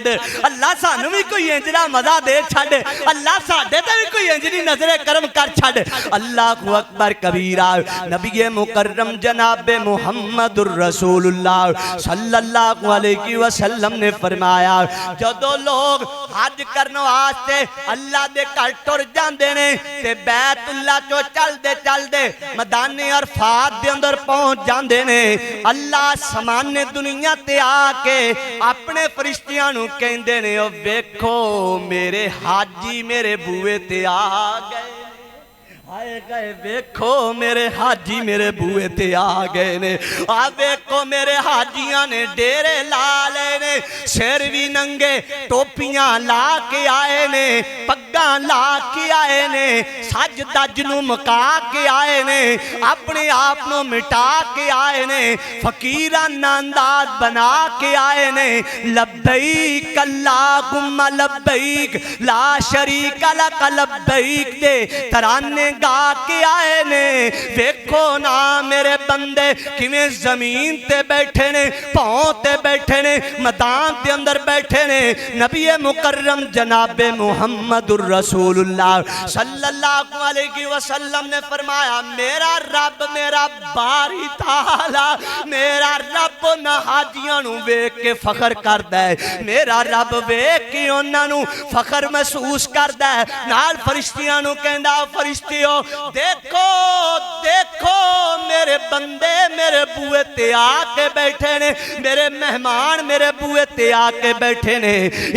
اللہ سانو بھی کوئی انجرہ مزہ دے چھڑ، اللہ ساڑھے تے بھی کوئی انجری نظر کرم کر چھڑ۔ اللہ اکبر کبیرہ، نبی مکرم جناب محمد الرسول اللہ صلی اللہ علیہ وسلم نے فرمایا، جدو لوگ حج کرنے واسطے اللہ دے گھر ٹر جاندے نے تے بیت اللہ چو چل دے میدان عرفات دے اندر پہنچ جاندے نے، اللہ سمان دنیا تے آ کے اپنے فرشتیاں نو کہندے نے، او ویکھو میرے حاجی میرے بوئے تے آ گئے، آئے گئے، ویکھو میرے حاجی میرے بوئے تے آ گئے نے، ویکھو میرے حاجیاں نے ڈیرے لا لے نے، سر بھی ننگے، ٹوپیاں لا کے آئے نے، پگاں لا کے آئے نے، سج دج نو مکا کے آئے نے، اپنے آپ نو مٹا کے آئے نے، فقیران انداز بنا کے آئے نے، لبیک اللہم لبیک لا شریک لک لبیک دے ترانے گا کے آئے نے۔ ویکھو نا میرے بندے کیویں زمین تے بیٹھے نے، پاؤں تے بیٹھے نے، میدان دے اندر بیٹھے نے۔ نبی مکرم جناب محمد الرسول اللہ صلی اللہ علیہ وسلم نے فرمایا، میرا رب میرا باری تعالیٰ، میرا رب نہ حاجیاں نو ویکھ کے فخر کردا ہے، میرا رب ویکھ کے انہاں نو فخر محسوس کردا ہے، نال فرشتیاں نو کہندا، فرشتیوں دیکھو دیکھو میرے بندے میرے بوئے تے آ کے بیٹھے نے، میرے مہمان میرے بوئے تے آ کے بیٹھے نے،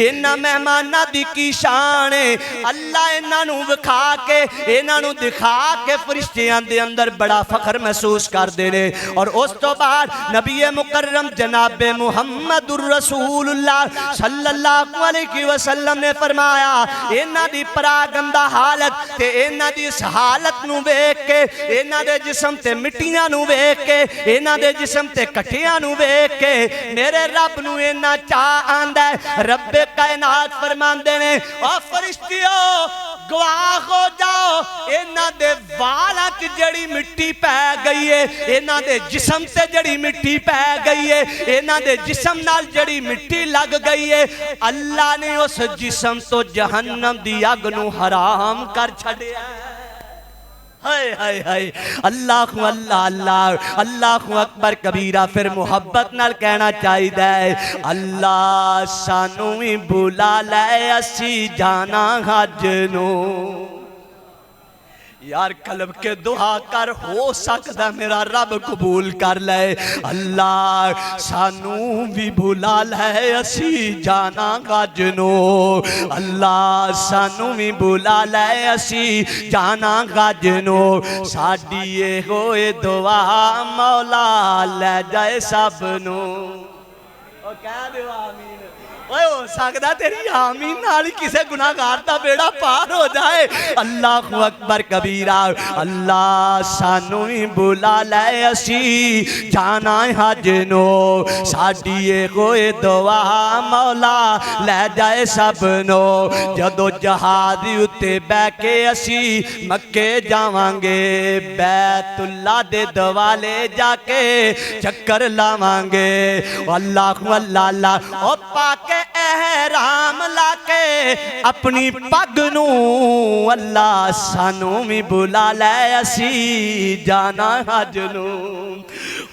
انہاں مہمانہ دی کی شان ہے، اللہ انہاں نو بکھا کے انہاں نو دکھا کے فرشتیاں دے اندر بڑا فخر محسوس کر دینے۔ اور اس تو بعد نبی مکرم جناب محمد الرسول اللہ صلی اللہ علیہ وسلم نے فرمایا، انہاں دی پراگندہ حالت تے انہاں دی اس حالت نو ویکھ کے، انہاں دے جسم تے مٹیاں نو ویکھ کے، انہاں دے جسم تے کٹیاں نو ویکھ کے میرے رب نو انہاں چاہ آندا ہے۔ رب کائنات فرماندے نے، او فرشتیوں گواہ ہو جاؤ، انہاں دے والا کی جڑی مٹی پہ گئی ہے، انہاں دے جسم تے جڑی مٹی پہ گئی ہے، انہاں دے جسم نال جڑی مٹی لگ گئی ہے، اللہ نے اس جسم تو جہنم دی آگ نو حرام کر چھڑیا ہے۔ ہائے ہائے ہائے، اللہ اللہ اللہ اللہ اکبر کبیرہ۔ پھر محبت نال کہنا چاہی دے، اللہ سانو ہی بلا لے اسی جانا حج نو۔ یار قلب کے دعا کر، ہو سکتا میرا رب قبول کر لے، اللہ سانو بھی بھولا لے اسی جانا حج نو، اللہ سانو بھی بھولا لے اسی جانا حج نو، ساڈی یہ ہوئے دعا مولا لے جائے سب نو۔ او کہہ دے آمین اوے ہو سکتا تیری آمین نال کسے گناہگار دا بیڑا پار ہو جائے اللہ اکبر کبیرہ اللہ سانو ہی بلا لے اسی جانا حج نو ساڈی کوئی دعا مولا لے جائے سب نو جدو جہاد اتے بہ کے اسی مکے جاوانگے بیت اللہ دے دوالے جا کے چکر لاوانگے اللہ اللہ او پاکے احرام لا کے اپنی پگ نو اللہ سانو بھی بلا لے اسی جانا حج نو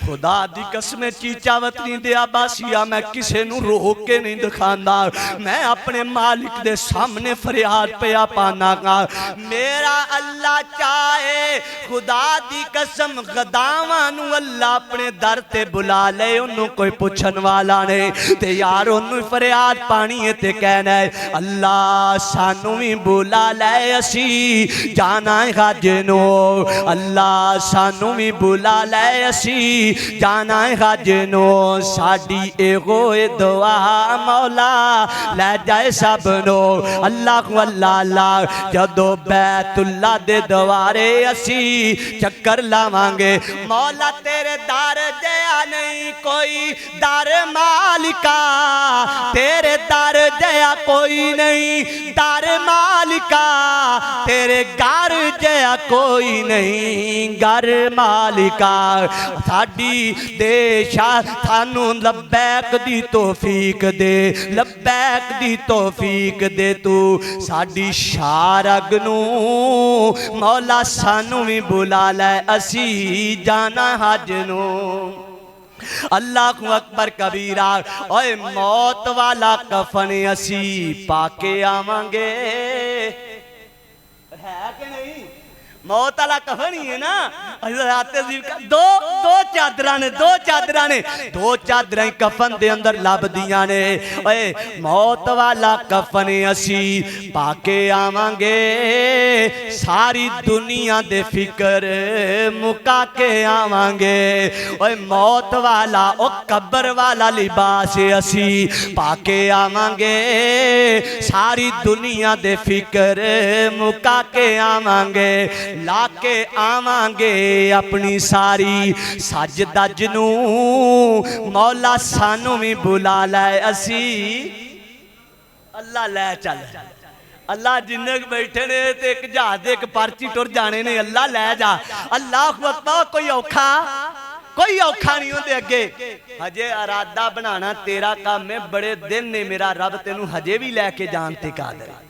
خدا دی قسم چیچا وطنی دے آباسیا میں کسے نو روک کے نہیں دکھاندہ میں اپنے مالک دے سامنے فریاد پیا پانا گا میرا اللہ چاہے خدا دی قسم غداوانو اللہ اپنے در تے بلا لے انہوں کوئی پوچھن والا نہیں تے یار انہوں فریاد پانی ہے تے کہنا ہے اللہ سانو بھی بلا لے اسی جانا حج نو اللہ سانو بھی بلا لے اسی جانا حج نو ساڈی ایغوئے دعا مولا لے جائے سب نو اللہ اللہ جدو بیت اللہ دے دوارے اسی چکر لاوانگے مولا تیرے دار جیا نہیں کوئی دار مالکا تیرے دار جیا کوئی نہیں دار مالکا تیرے گھر جیا کوئی نہیں گھر مالکا ساڈی دے شاہ تھانو لبیک دی توفیق دے لبیک دی توفیق دے تو ساڈی شارگ نو مولا سانو بھی بلا لے اسی جانا حج نو اللہ اکبر کبیرہ اوے موت والا کفن اسی پاکے آوانگے ہے کہ نہیں موت والا کفن ہی ہے نا حضرات عزیز کا دو چادرانے دو چادریں کفن دے اندر لب دیاں نے اے موت والا کفن اسی پاکے آوانگے ساری دنیا دے فکر مکا کے آوانگے اے موت والا او قبر والا لباس اسی پاکے آوانگے ساری دنیا دے فکر مکا کے آوانگے لا کے آوانگے اپنی ساری سج دج نو مولا سانو بھی بلا لے اسی اللہ لے چل اللہ جنک بیٹھے نے تے ایک جہاز ایک پرچی ٹر جانے نے اللہ لے جا اللہ اکبر کوئی اوکھا نہیں ہوندے اگے ہجے ارادہ بنانا تیرا کام میں بڑے دن نے میرا رب تینو ہجے بھی لے کے جانتے قادر ہے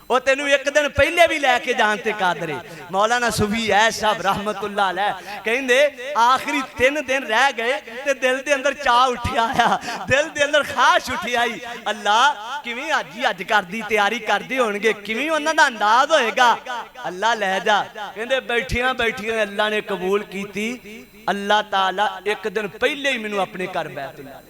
وہ تینو ایک دن پہلے بھی لے کے جانتے قادرے مولانا صوفی ہے صاحب رحمت اللہ علیہ کہیں دے آخری 3 دن رہ گئے تے دل دے اندر چاہ اٹھی آیا دل دے اندر خواہش اٹھی آئی اللہ کیویں اج کر دی تیاری کر دی ہونگے کیویں انہاں دا انداز ہوئے گا اللہ لے جا کہیں دے بیٹھیاں اللہ نے قبول کیتی اللہ تعالیٰ ایک دن پہلے ہی منو اپنے کر بیت اللہ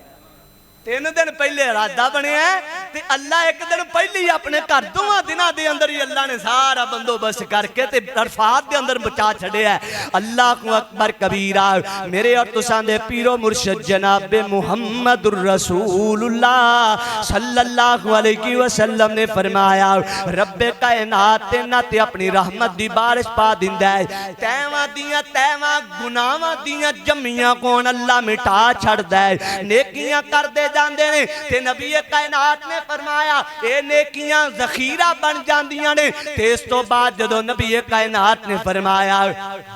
3 دن پہلے ارادہ بنے ہیں تے اللہ ایک دن پہلے ہی اپنے گھر دوواں دناں دے اندر ہی اللہ نے سارا بندوبست کر کے تے عرفات دے اندر بچا چھڑے ہے اللہ اکبر کبیرہ میرے اور تساں دے پیر و مرشد جناب محمد الرسول اللہ صلی اللہ علیہ وسلم نے فرمایا رب کائنات تے نہ تے اپنی رحمت دی بارش پا دیندا ہے تیواں گناہاں دیاں جمیاں کون اللہ مٹا چھڑدا ہے نیکیاں کر دے جاندے نے تے نبی کائنات نے فرمایا اے نیکیاں ذخیرہ بن جاندیاں نے تے اس تو بعد جدو نبی کائنات نے فرمایا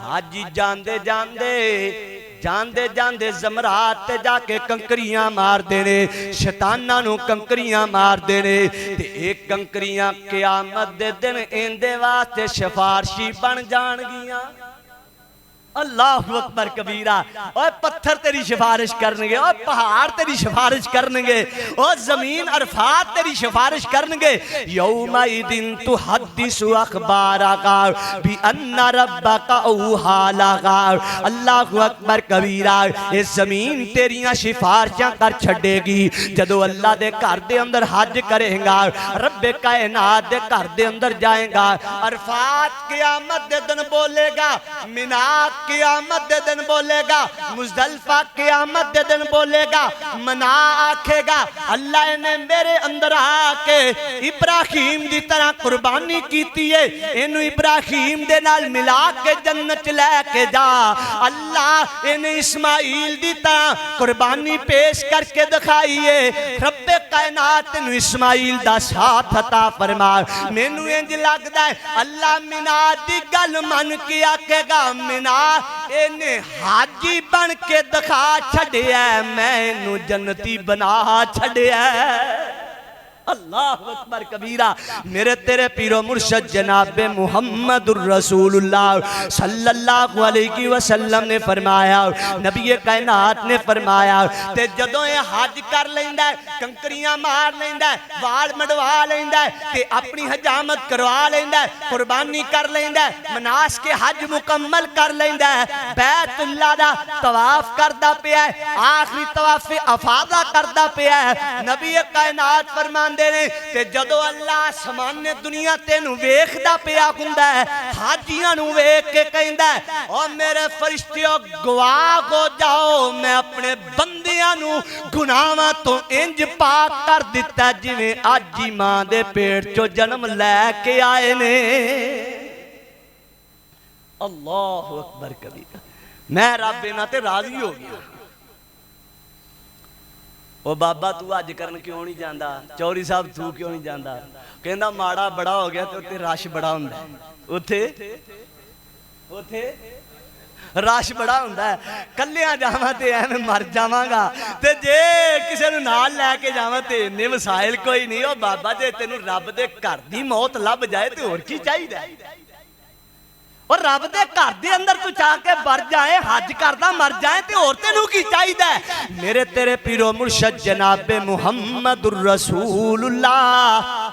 حاجی جاندے جاندے زمرات تے جا کے کنکریاں مار دینے شیطاناں نو کنکریاں مار دینے تے ایک کنکریاں قیامت دے دن ایندے واسطے سفارشی بن جان گیاں اللہ اکبر کبیرہ اور پتھر تیری سفارش کرنگے اور پہاڑ تیری سفارش کرنگے اور زمین عرفات تیری سفارش کرنگے یوم ایدن تحدث اخبارکا بی ان ربکا اوہا لگا اللہ اکبر کبیرہ اس زمین تیریاں سفارشاں کر چھڑے گی جدو اللہ دے گھر دے اندر حج کریں گا رب کائنات دے گھر دے اندر جائیں گا عرفات قیامت دے دن بولے گا مناک قیامت دے دن بولے گا، مزدلفہ قیامت دے دن بولے گا، منا آکھے گا اللہ نے میرے اندر آ کے ابراہیم دی طرح قربانی کیتی ہے، انہوں ابراہیم دے نال ملا کے جنت لے کے جا، اللہ انہیں اسماعیل دی طرح قربانی پیش کر کے دکھائیے، رب کائنات انہوں اسماعیل دا ساتھ عطا فرما۔ میں نو انج لگدا ہے اللہ منا دی گل من کے آکے گا، منا انہیں حاجی بن کے دکھا چھڑیا ہے، میں انہوں جنتی بنا چھڑیا ہے۔ اللہ اکبر کبیرہ۔ میرے تیرے پیر و مرشد جناب محمد الرسول اللہ صلی اللہ علیہ وسلم نے فرمایا، نبی کائنات نے فرمایا تے جدوں یہ حج کر لیندہ ہے، کنکریاں مار لیندہ ہے، وال مڈوا لیندہ ہے تے اپنی حجامت کروا لیندہ ہے، قربانی کر لیندہ ہے، مناس کے حج مکمل کر لیندہ ہے، بیت اللہ دا طواف کردہ پیا ہے، آخری طواف افاضہ کردہ پیا ہے۔ نبی کائنات فرمان دینے تے جدو اللہ سمانے دنیا تینو ویکھ دا پیا ہوندا ہے، حاجیاں نو ویکھ کے کہندا ہے اور میرے فرشتیوں گواہ ہو جاؤ، میں اپنے بندیاں نو گناہاں تو انج پاک کر دیتا جویں آجی ماں دے پیٹ چو جنم لے کے آئے نے۔ اللہ اکبر کبیرہ۔ میں رب نہ تے راضی ہو گیا۔ او بابا تو آج کرن کیوں نہیں جاندہ، چوری صاحب تو کیوں نہیں جاندہ، کہندہ ماڑا بڑا ہو گیا تو تے راش بڑا ہوندہ ہے، اتھے راش بڑا ہوندہ ہے، کلیاں جاواں تے میں مر جاواں گا تے جے کسے نو نال لے کے جاواں تے انہیں مسائل کوئی نہیں۔ او بابا جے تینو رب دے گھر دی موت لب جائے تے اور کی چاہیے دے، اور رب دے گھر دے اندر تو چاہ کے بر جائے، حج کردہ مر جائے تے اور تینو کی چاہیے دے۔ میرے تیرے پیر و مرشد جناب محمد الرسول اللہ،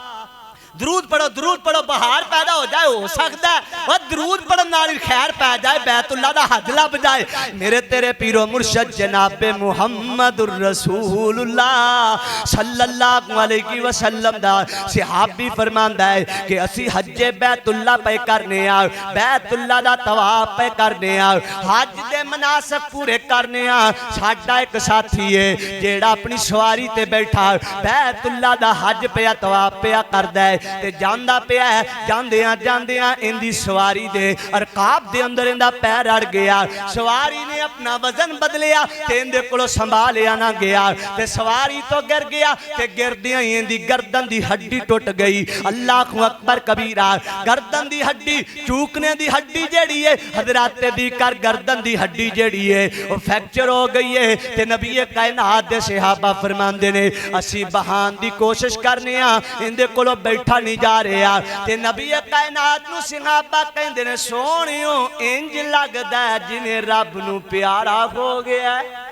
درود پڑھو بہار پیدا ہو جائے، ہو سکتا ہے اور درود پڑھو نالی خیر پہ جائے، بیت اللہ دا حج لب جائے۔ میرے تیرے پیر و مرشد جناب محمد الرسول اللہ صلی اللہ علیہ وسلم دا صحابی فرماندہ ہے کہ اسی حج بیت اللہ پہ کرنے آؤ، بیت اللہ دا طواف پہ کرنے آؤ، حج دے مناسک پورے کرنے آؤ۔ ساڈا ایک ساتھی ہے جیڑا اپنی سواری تے بیٹھا بیت اللہ دا حج پہ طواف پہ کردہ ہے تے جاندہ پیا ہے، جاندیاں اندی سواری دے ارکاب دے اندر اندہ پیر اڑ گیا، سواری نے اپنا وزن بدلیا تے اندے کلو سنبھالیا نہ گیا تے سواری تو گر گیا تے گردیاں اندی گردن دی ہڈی ٹوٹ گئی۔ اللہ اکبر کبیرہ۔ گردن دی ہڈی چوکنے دی ہڈی جیڑی ہے، حضرات دی کر گردن دی ہڈی جیڑی ہے وہ فیکچر ہو گئی ہے تے نبی کائنات دے صحابہ فرماندے نے اسی بہان دی کوشش کرنے ہاں، اندے کلو بیٹھا نہیں جا رہے ہیں تے نبی کائنات نو صحابہ کہندے نے سونیوں انج لگدا ہے جنہیں رب نو پیارا ہو گیا ہے،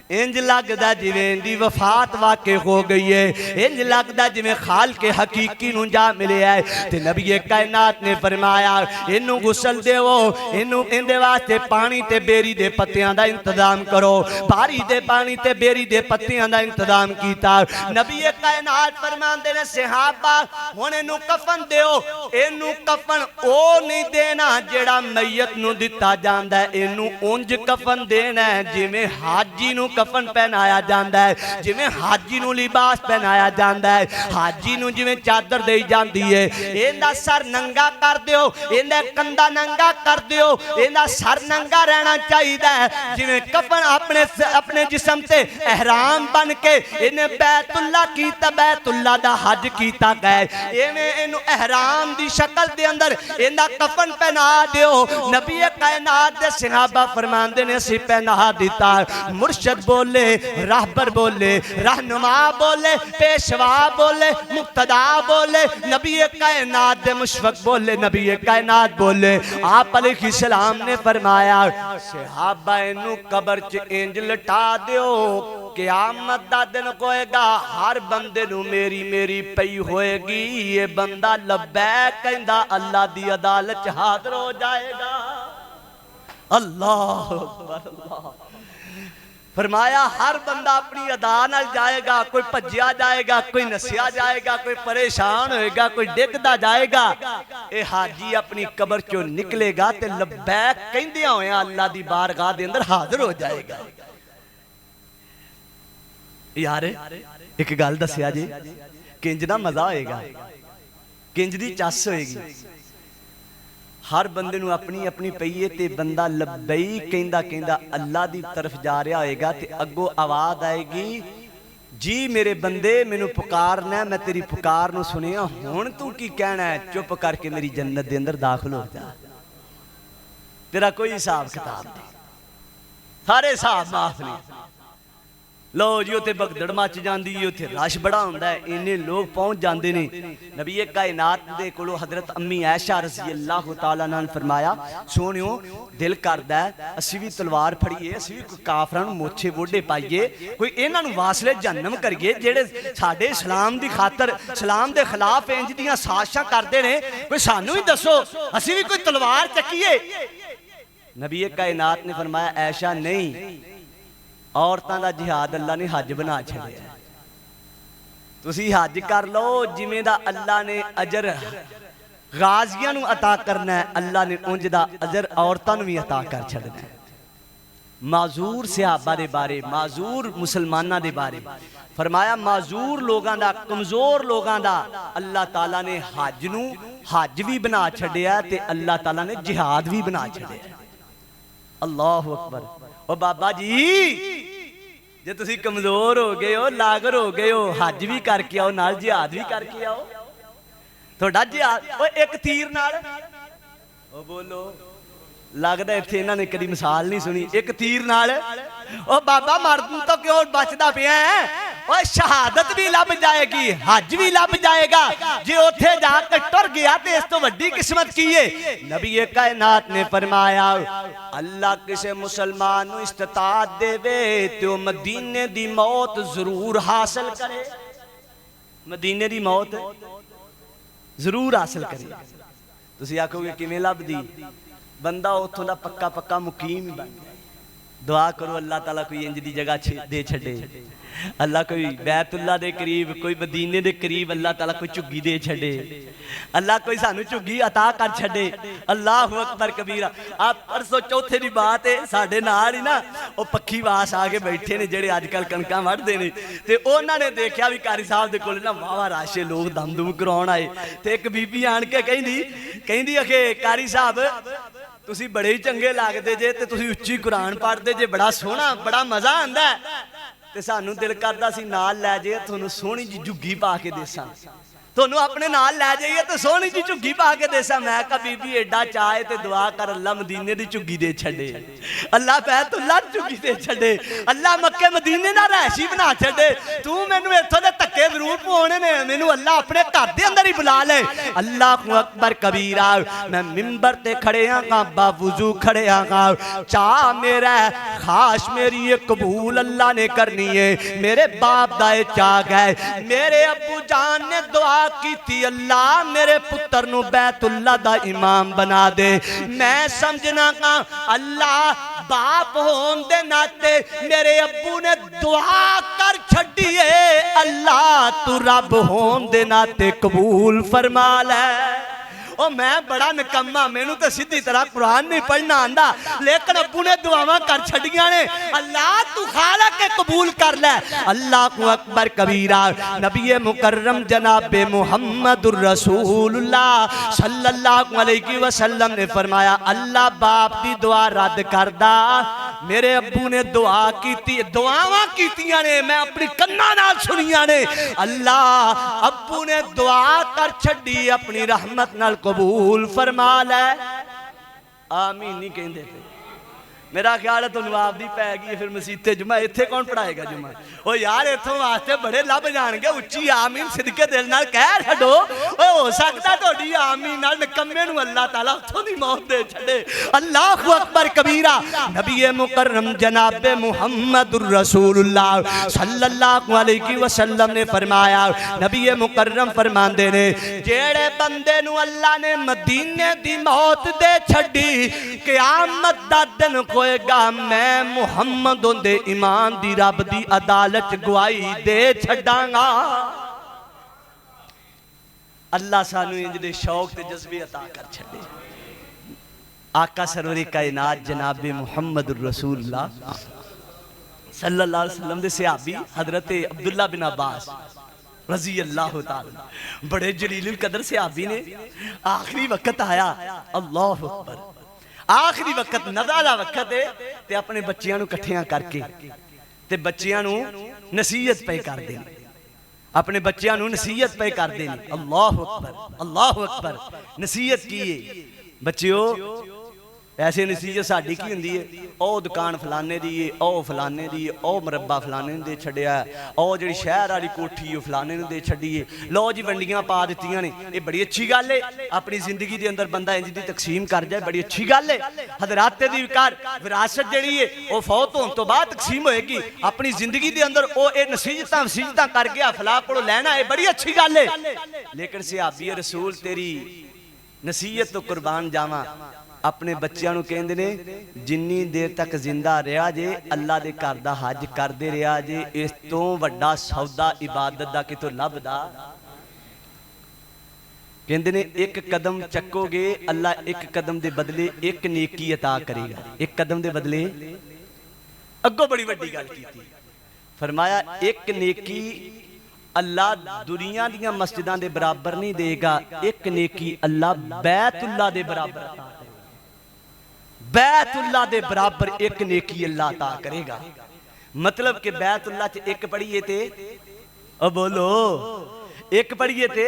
انج لگدا جویں دی وفات واقع ہو گئی ہے، انج لگدا جویں خالق حقیقی نو جا ملے ہے تے نبی کائنات نے فرمایا انہوں غسل دیو، انہوں اندے واسطے پانی تے بیری دے پتیاں دا انتظام کرو، باری دے پانی تے بیری دے پتیاں دا انتظام کیتا۔ نبی کائنات فرماندے نے صحابہ ہن انہوں کفن دیو، انہوں کفن او نہیں دینا جیڑا میت نو دتا جاندا ہے، انہوں انج کفن دینا ہے جویں حاجی نو کفن پہنایا جاندہ ہے، جویں حاجی نو لباس پہنایا جاندہ ہے، حاجی نو جویں چادر دے جاندی ہے، ایندہ سر ننگا کر دیو، ایندہ کندہ ننگا کر دیو، ایندہ سر ننگا رہنا چاہیے ہے، جویں کفن اپنے جسم سے احرام بن کے انہیں بیت اللہ کیتا، بیت اللہ دا حج کیتا گئے، ایویں انہوں احرام دی شکل دے اندر ایندہ کفن پہنا دیو۔ نبی کائنات دے صحابہ فرماندے نے سی پہنا دیتا، مرشد بولے، راہبر بولے، رہنما بولے، پیشوا بولے، مقتدا بولے، نبی کائنات دے مشفق بولے، نبی کائنات بولے۔ آپ علیہ السلام نے فرمایا صحابہ انہوں قبر چ انج لٹا دیو، قیامت دا دن کوئے گا ہر بندے نو میری میری پئی ہوئے گی، یہ بندہ لبیک کہندہ اللہ دی عدالت حاضر ہو جائے گا۔ اللہ اکبر اللہ۔ فرمایا ہر بندہ اپنی ادا نال جائے گا، کوئی بھجیا جائے گا، کوئی نسیا جائے گا، کوئی پریشان ہوئے گا، کوئی ڈگدا جائے گا، اے حاجی اپنی قبر چوں نکلے گا تے لبیک کہندیاں ہویاں اللہ دی بارگاہ دے اندر حاضر ہو جائے گا۔ یار ایک گل دسیا جی، کنج دا مزہ ہوئے گا، کنج دی چس ہوئے گی، ہر بندے نو اپنی اپنی پئیے تے بندہ لبئی کہندا کہندا اللہ دی طرف جا رہا ہوئے گا تے اگو آواز آئے گی، جی میرے بندے مینوں پکارنا ہے، میں تیری پکار نو سنیا، ہن تو کی کہنا ہے؟ چپ کر کے میری جنت دے اندر داخل ہو جا، تیرا کوئی حساب کتاب نہیں، سارے حساب معاف نہیں۔ لو جی اتنے بگدڑ مچ جاندی ہے، اتنے رش بڑا ہوندا ہے، انہیں لوگ پہنچ جاندے نے۔ نبی کائنات دے کولو حضرت امی عائشہ رضی اللہ تعالیٰ عنہ نے فرمایا، سونیو دل کردا ہے اسی بھی تلوار پھڑیے، اسی بھی کوئی کافراں نوں موچھے ووڈے پائیے، کوئی انہاں نوں واسلے جہنم کریے جڑے ساڈے اسلام دی خاطر اسلام دے خلاف انج دیاں سازشاں کردے نے، کوئی سانوں ہی دسو اسی بھی کوئی تلوار چکیے۔ نبی کائنات نے فرمایا عائشہ نہیں، عورتاں دا جہاد اللہ نے حج بنا چھڑیا، تسی حج کر لو جویں دا اللہ نے اجر غازیاں نوں عطا کرنا ہے، اللہ نے انج دا اجر عورتاں نوں بھی عطا کر چھڑنا ہے۔ معذور صحابہ دے بارے، معذور مسلماناں دے بارے فرمایا، معذور لوگاں دا، کمزور لوگاں دا اللہ تعالیٰ نے حج نوں حج بھی بنا چھڑیا تے اللہ تعالیٰ نے جہاد بھی بنا چھڑیا۔ اللہ اکبر۔ او بابا جی جے تسی کمزور ہو گئے ہو، لاغر ہو گئے ہو، حج بھی کر کے آؤ نال جہاد بھی کر کے آؤ، تھوڑا جہاد او ایک تیر نال، او بولو لگدا ایتھے انہاں نے کدی مثال نہیں سنی، ایک تیر نال او بابا مرد تو کیوں بچدا پیا ہے؟ او شہادت بھی لب جائے گی، حج بھی لب جائے گا، جے اوتھے جا کے ٹر گیا تے اس تو وڈی قسمت کی ہے۔ نبی کائنات نے فرمایا اللہ کسے مسلمان نو استطاعت دے وے تے او مدینے دی موت ضرور حاصل کرے، مدینے دی موت ضرور حاصل کرے۔ تسی آکھو گے کیویں لب دی؟ بندہ اتھوں دا پکا پکا مقیم بن گیا۔ دعا کرو اللہ تعالیٰ کوئی انج دی جگہ دے چھڑے، اللہ کوئی بیت اللہ دے قریب، کوئی مدینے دے قریب اللہ تعالیٰ کوئی چگی دے چھڑے، اللہ کوئی سانو چگی عطا کر چھڑے۔ اللہ اکبر کبیرہ۔ آپ پرسوں چوتھے دی بات ہے، ساڈے نال ہی نا او پکھی واس آ کے بیٹھے نے جڑے اج کل کنکاں وڈھدے نے، تے انہاں نے دیکھیا بھی قاری صاحب دے کول نا واہ راشے لوگ دم دم کراون آئے، تے ایک بی بی آن کے کہندی اکھے قاری صاحب تسی بڑے ہی چنگے لگدے جے تے تسی اچھی قرآن پڑھدے جے، بڑا سونا بڑا مزہ آندا ہے، تے سانوں دل کردا سی نال لے جے تھانوں سونی جی جھگی پا کے دیساں، تھانوں اپنے نال لے جائیے تے سونی جی جھگی پا کے دیساں۔ میں کہا بی بی ایڈا چاہے تے دعا کر اللہ مدینے دی جھگی دے چھڑے، اللہ بیت اللہ دی جھگی دے چھڑے، اللہ مکے مدینے دا رہائشی بنا چھڑے، تو مینوں ایتھوں دے تکے ضرور پوانے نے، مینوں اللہ اپنے گھر دے اندر ہی بلا لے۔ اللہ اکبر کبیرہ۔ میں منبر تے کھڑے ہاں با وضو کھڑے ہاں، چاہ میرا خواہش میری یہ قبول اللہ نے کرنی ہے، میرے باپ دائے چاہ گئے، میرے ابو جان نے دعا کی تھی اللہ میرے پتر نو بیت اللہ دا امام بنا دے۔ میں سمجھنا کہ اللہ باپ ہون دے ناتے میرے ابو نے دعا کر چھڑیے، اللہ تو رب ہون دے ناتے قبول فرما لے۔ او میں بڑا نکمہ، میں نو تے سیدھی طرح قرآن نہیں پڑھنا آندا، لیکن ابو نے دعاواں کر چھڑیاں نے، اللہ تو خالق کے قبول کر لے۔ اللہ کو اکبر کبیرہ۔ نبی مکرم جناب محمد الرسول اللہ صلی اللہ علیہ وسلم نے فرمایا اللہ باپ دی دعا رد کردہ، میرے ابو نے دعا کیتی، دعاواں کیتیاں نے، میں اپنی کناں نال سنیاں نے، اللہ ابو نے دعا کر چھڑی اپنی رحمت نال قبول فرما لے۔ آمین نہیں کہندے پہ، میرا خیال ہے تو نواب دی پہ گئی پھر مسیح جمعہ ایتھے کون پڑھائے گا جمعہ؟ او یار ایتھوں واسطے بڑے لب جان گے، اچھی آمین صدقے دل نال کہہ چھڈو، ہو سکتا تہاڈی آمین نال نکمے نو اللہ تعالیٰ اتھوں دی موت دے چھڈے۔ اللہ اکبر کبیرہ۔ نبی مکرم جناب محمد الرسول اللہ صلی اللہ علیہ وسلم نے فرمایا، نبی مکرم فرماندے نے جیڑے بندے نو اللہ نے مدینے دی موت دے چھڈی، قیامت دا دن کوئی ہوئے گا میں محمد دے ایمان دی رب دی عدالت گواہی دے چھڑاں گا۔ اللہ سانو انج دے شوق تے جذبے عطا کر چھڑے۔ آقا سرور کائنات جناب محمد الرسول اللہ صلی اللہ علیہ وسلم دے صحابی حضرت عبداللہ بن عباس رضی اللہ تعالی بڑے جلیل القدر صحابی نے آخری وقت آیا، اللہ اکبر، آخری وقت نزالہ وقت ہے تے اپنے بچیاں نو کٹھیاں کر کے تے بچیاں نو نصیحت پہ کر دیں، اپنے بچیاں نو نصیحت پہ کر دیں۔ اللہ اکبر، اللہ اکبر، نصیحت کیے بچیو ایسے نصیحت ساڑھی کی ہوندی ہے، او دکان فلانے دی، او فلانے دی، او مربع فلانے دے چھڑیا ہے، او جڑی شہر والی کوٹھی ہے فلانے دے چھڑی ہے، لو جی ونڈیاں پا دیتیاں نے، یہ بڑی اچھی گل ہے، اپنی زندگی دے اندر بندہ انج دی تقسیم کر جائے، بڑی اچھی گل ہے۔ حضرات دی وراثت جڑی ہے او فوت ہون تو بعد تقسیم ہوئے گی، اپنی زندگی دے اندر او اے نصیحتاں کر گیا فلاں کو لینا ہے، بڑی اچھی گل ہے۔ لیکن صحابی رسول تیری نصیحت تو قربان جاواں، اپنے بچیاں نو کہندے نے جنی دیر تک زندہ رہا جے اللہ دے گھر دا حج کر دے رہا جے، اس تو وڈا سودا عبادت دا کہ تو لب دا۔ کہندے نے ایک قدم چکو گے اللہ ایک قدم دے بدلے ایک نیکی عطا کرے گا، ایک قدم دے بدلے اگوں بڑی وڈی گل کیتی، فرمایا ایک نیکی اللہ دنیا دیاں مسجداں دے برابر نہیں دے گا، ایک نیکی اللہ بیت اللہ دے برابر عطا کرے گا، بیت اللہ دے برابر ایک نیکی اللہ عطا کرے گا۔ مطلب کہ بیت اللہ چ ایک پڑھیے تے او بولو ایک پڑھیے تے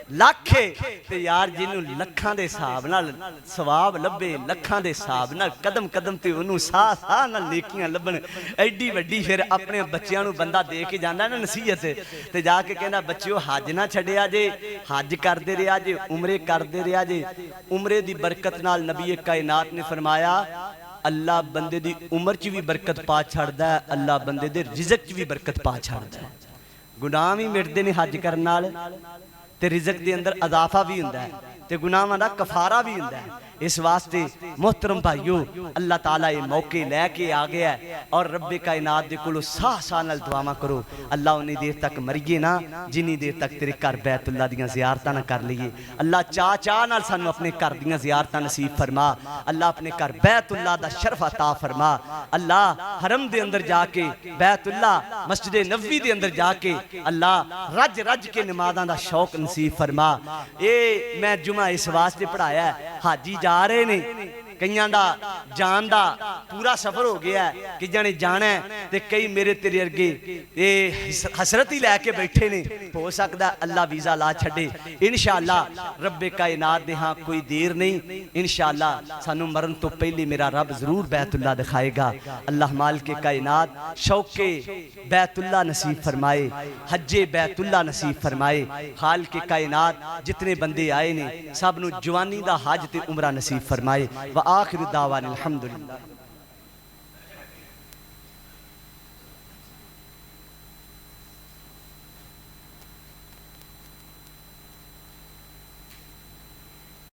لاکھے تے یار جنہوں لکھاں دے صحاب نال ثواب لبے، لکھاں دے صحاب نال قدم قدم تے انہوں ساہ نال نیکیاں لبن، ایڈی وڈی پھر اپنے بچیاں نو بندہ دے کے جانا نا نصیحت تے جا کے کہنا بچیو حج نہ چھڑیا جے، حج کر دے رہا جے، عمرے کر دے رہا جے۔ عمرے دی برکت نال نبی کائنات نے فرمایا اللہ بندے دی عمر چ بھی برکت پا چھڑدا ہے، اللہ بندے دے رزق چ بھی برکت پا چھڑدا ہے۔ گناہ بھی مٹدے نے حج کرن نال تے رزق دے اندر اضافہ بھی ہوندا ہے تے گناہاں دا کفارہ بھی ہوندا ہے۔ اس واسطے محترم بھائیو اللہ تعالیٰ یہ موقع لے کے آ گیا ہے اور رب کائنات دے کولو ساہ نال دعاواں کرو اللہ انہی دیر تک مریے نا جنی دیر تک تیرے گھر بیت اللہ دیاں زیارتاں نہ کر لئیے۔ اللہ چاہ نال سانو اپنے گھر دیاں زیارتاں نصیب فرما، اللہ اپنے گھر بیت اللہ دا شرف عطا فرما، اللہ حرم دے اندر جا کے بیت اللہ مسجد نبوی دے اندر جا کے اللہ رج کے نمازاں دا شوق نصیب فرما۔ اے میں جمعہ اس واسطے پڑھایا ہے، حاجی جا رہے نے کئیاں دا جان دا پورا سفر ہو گیا ہے کہ جانے جانا ہے تے کئی میرے تیرے ارگے حسرت ہی لے کے بیٹھے نے، ہو سکتا اللہ ویزا لا چھڑے، انشاءاللہ رب کائنات دے ہاں کوئی دیر نہیں، انشاءاللہ سانو مرن تو پہلے میرا رب ضرور بیت اللہ دکھائے گا۔ اللہ مالک کائنات شوق بیت اللہ نصیب فرمائے، حج بیت اللہ نصیب فرمائے۔ خالق کائنات جتنے بندے آئے نے سب نو جوانی دا حج تے عمرہ نصیب فرمائے۔ وآخر دعوان الحمدللہ۔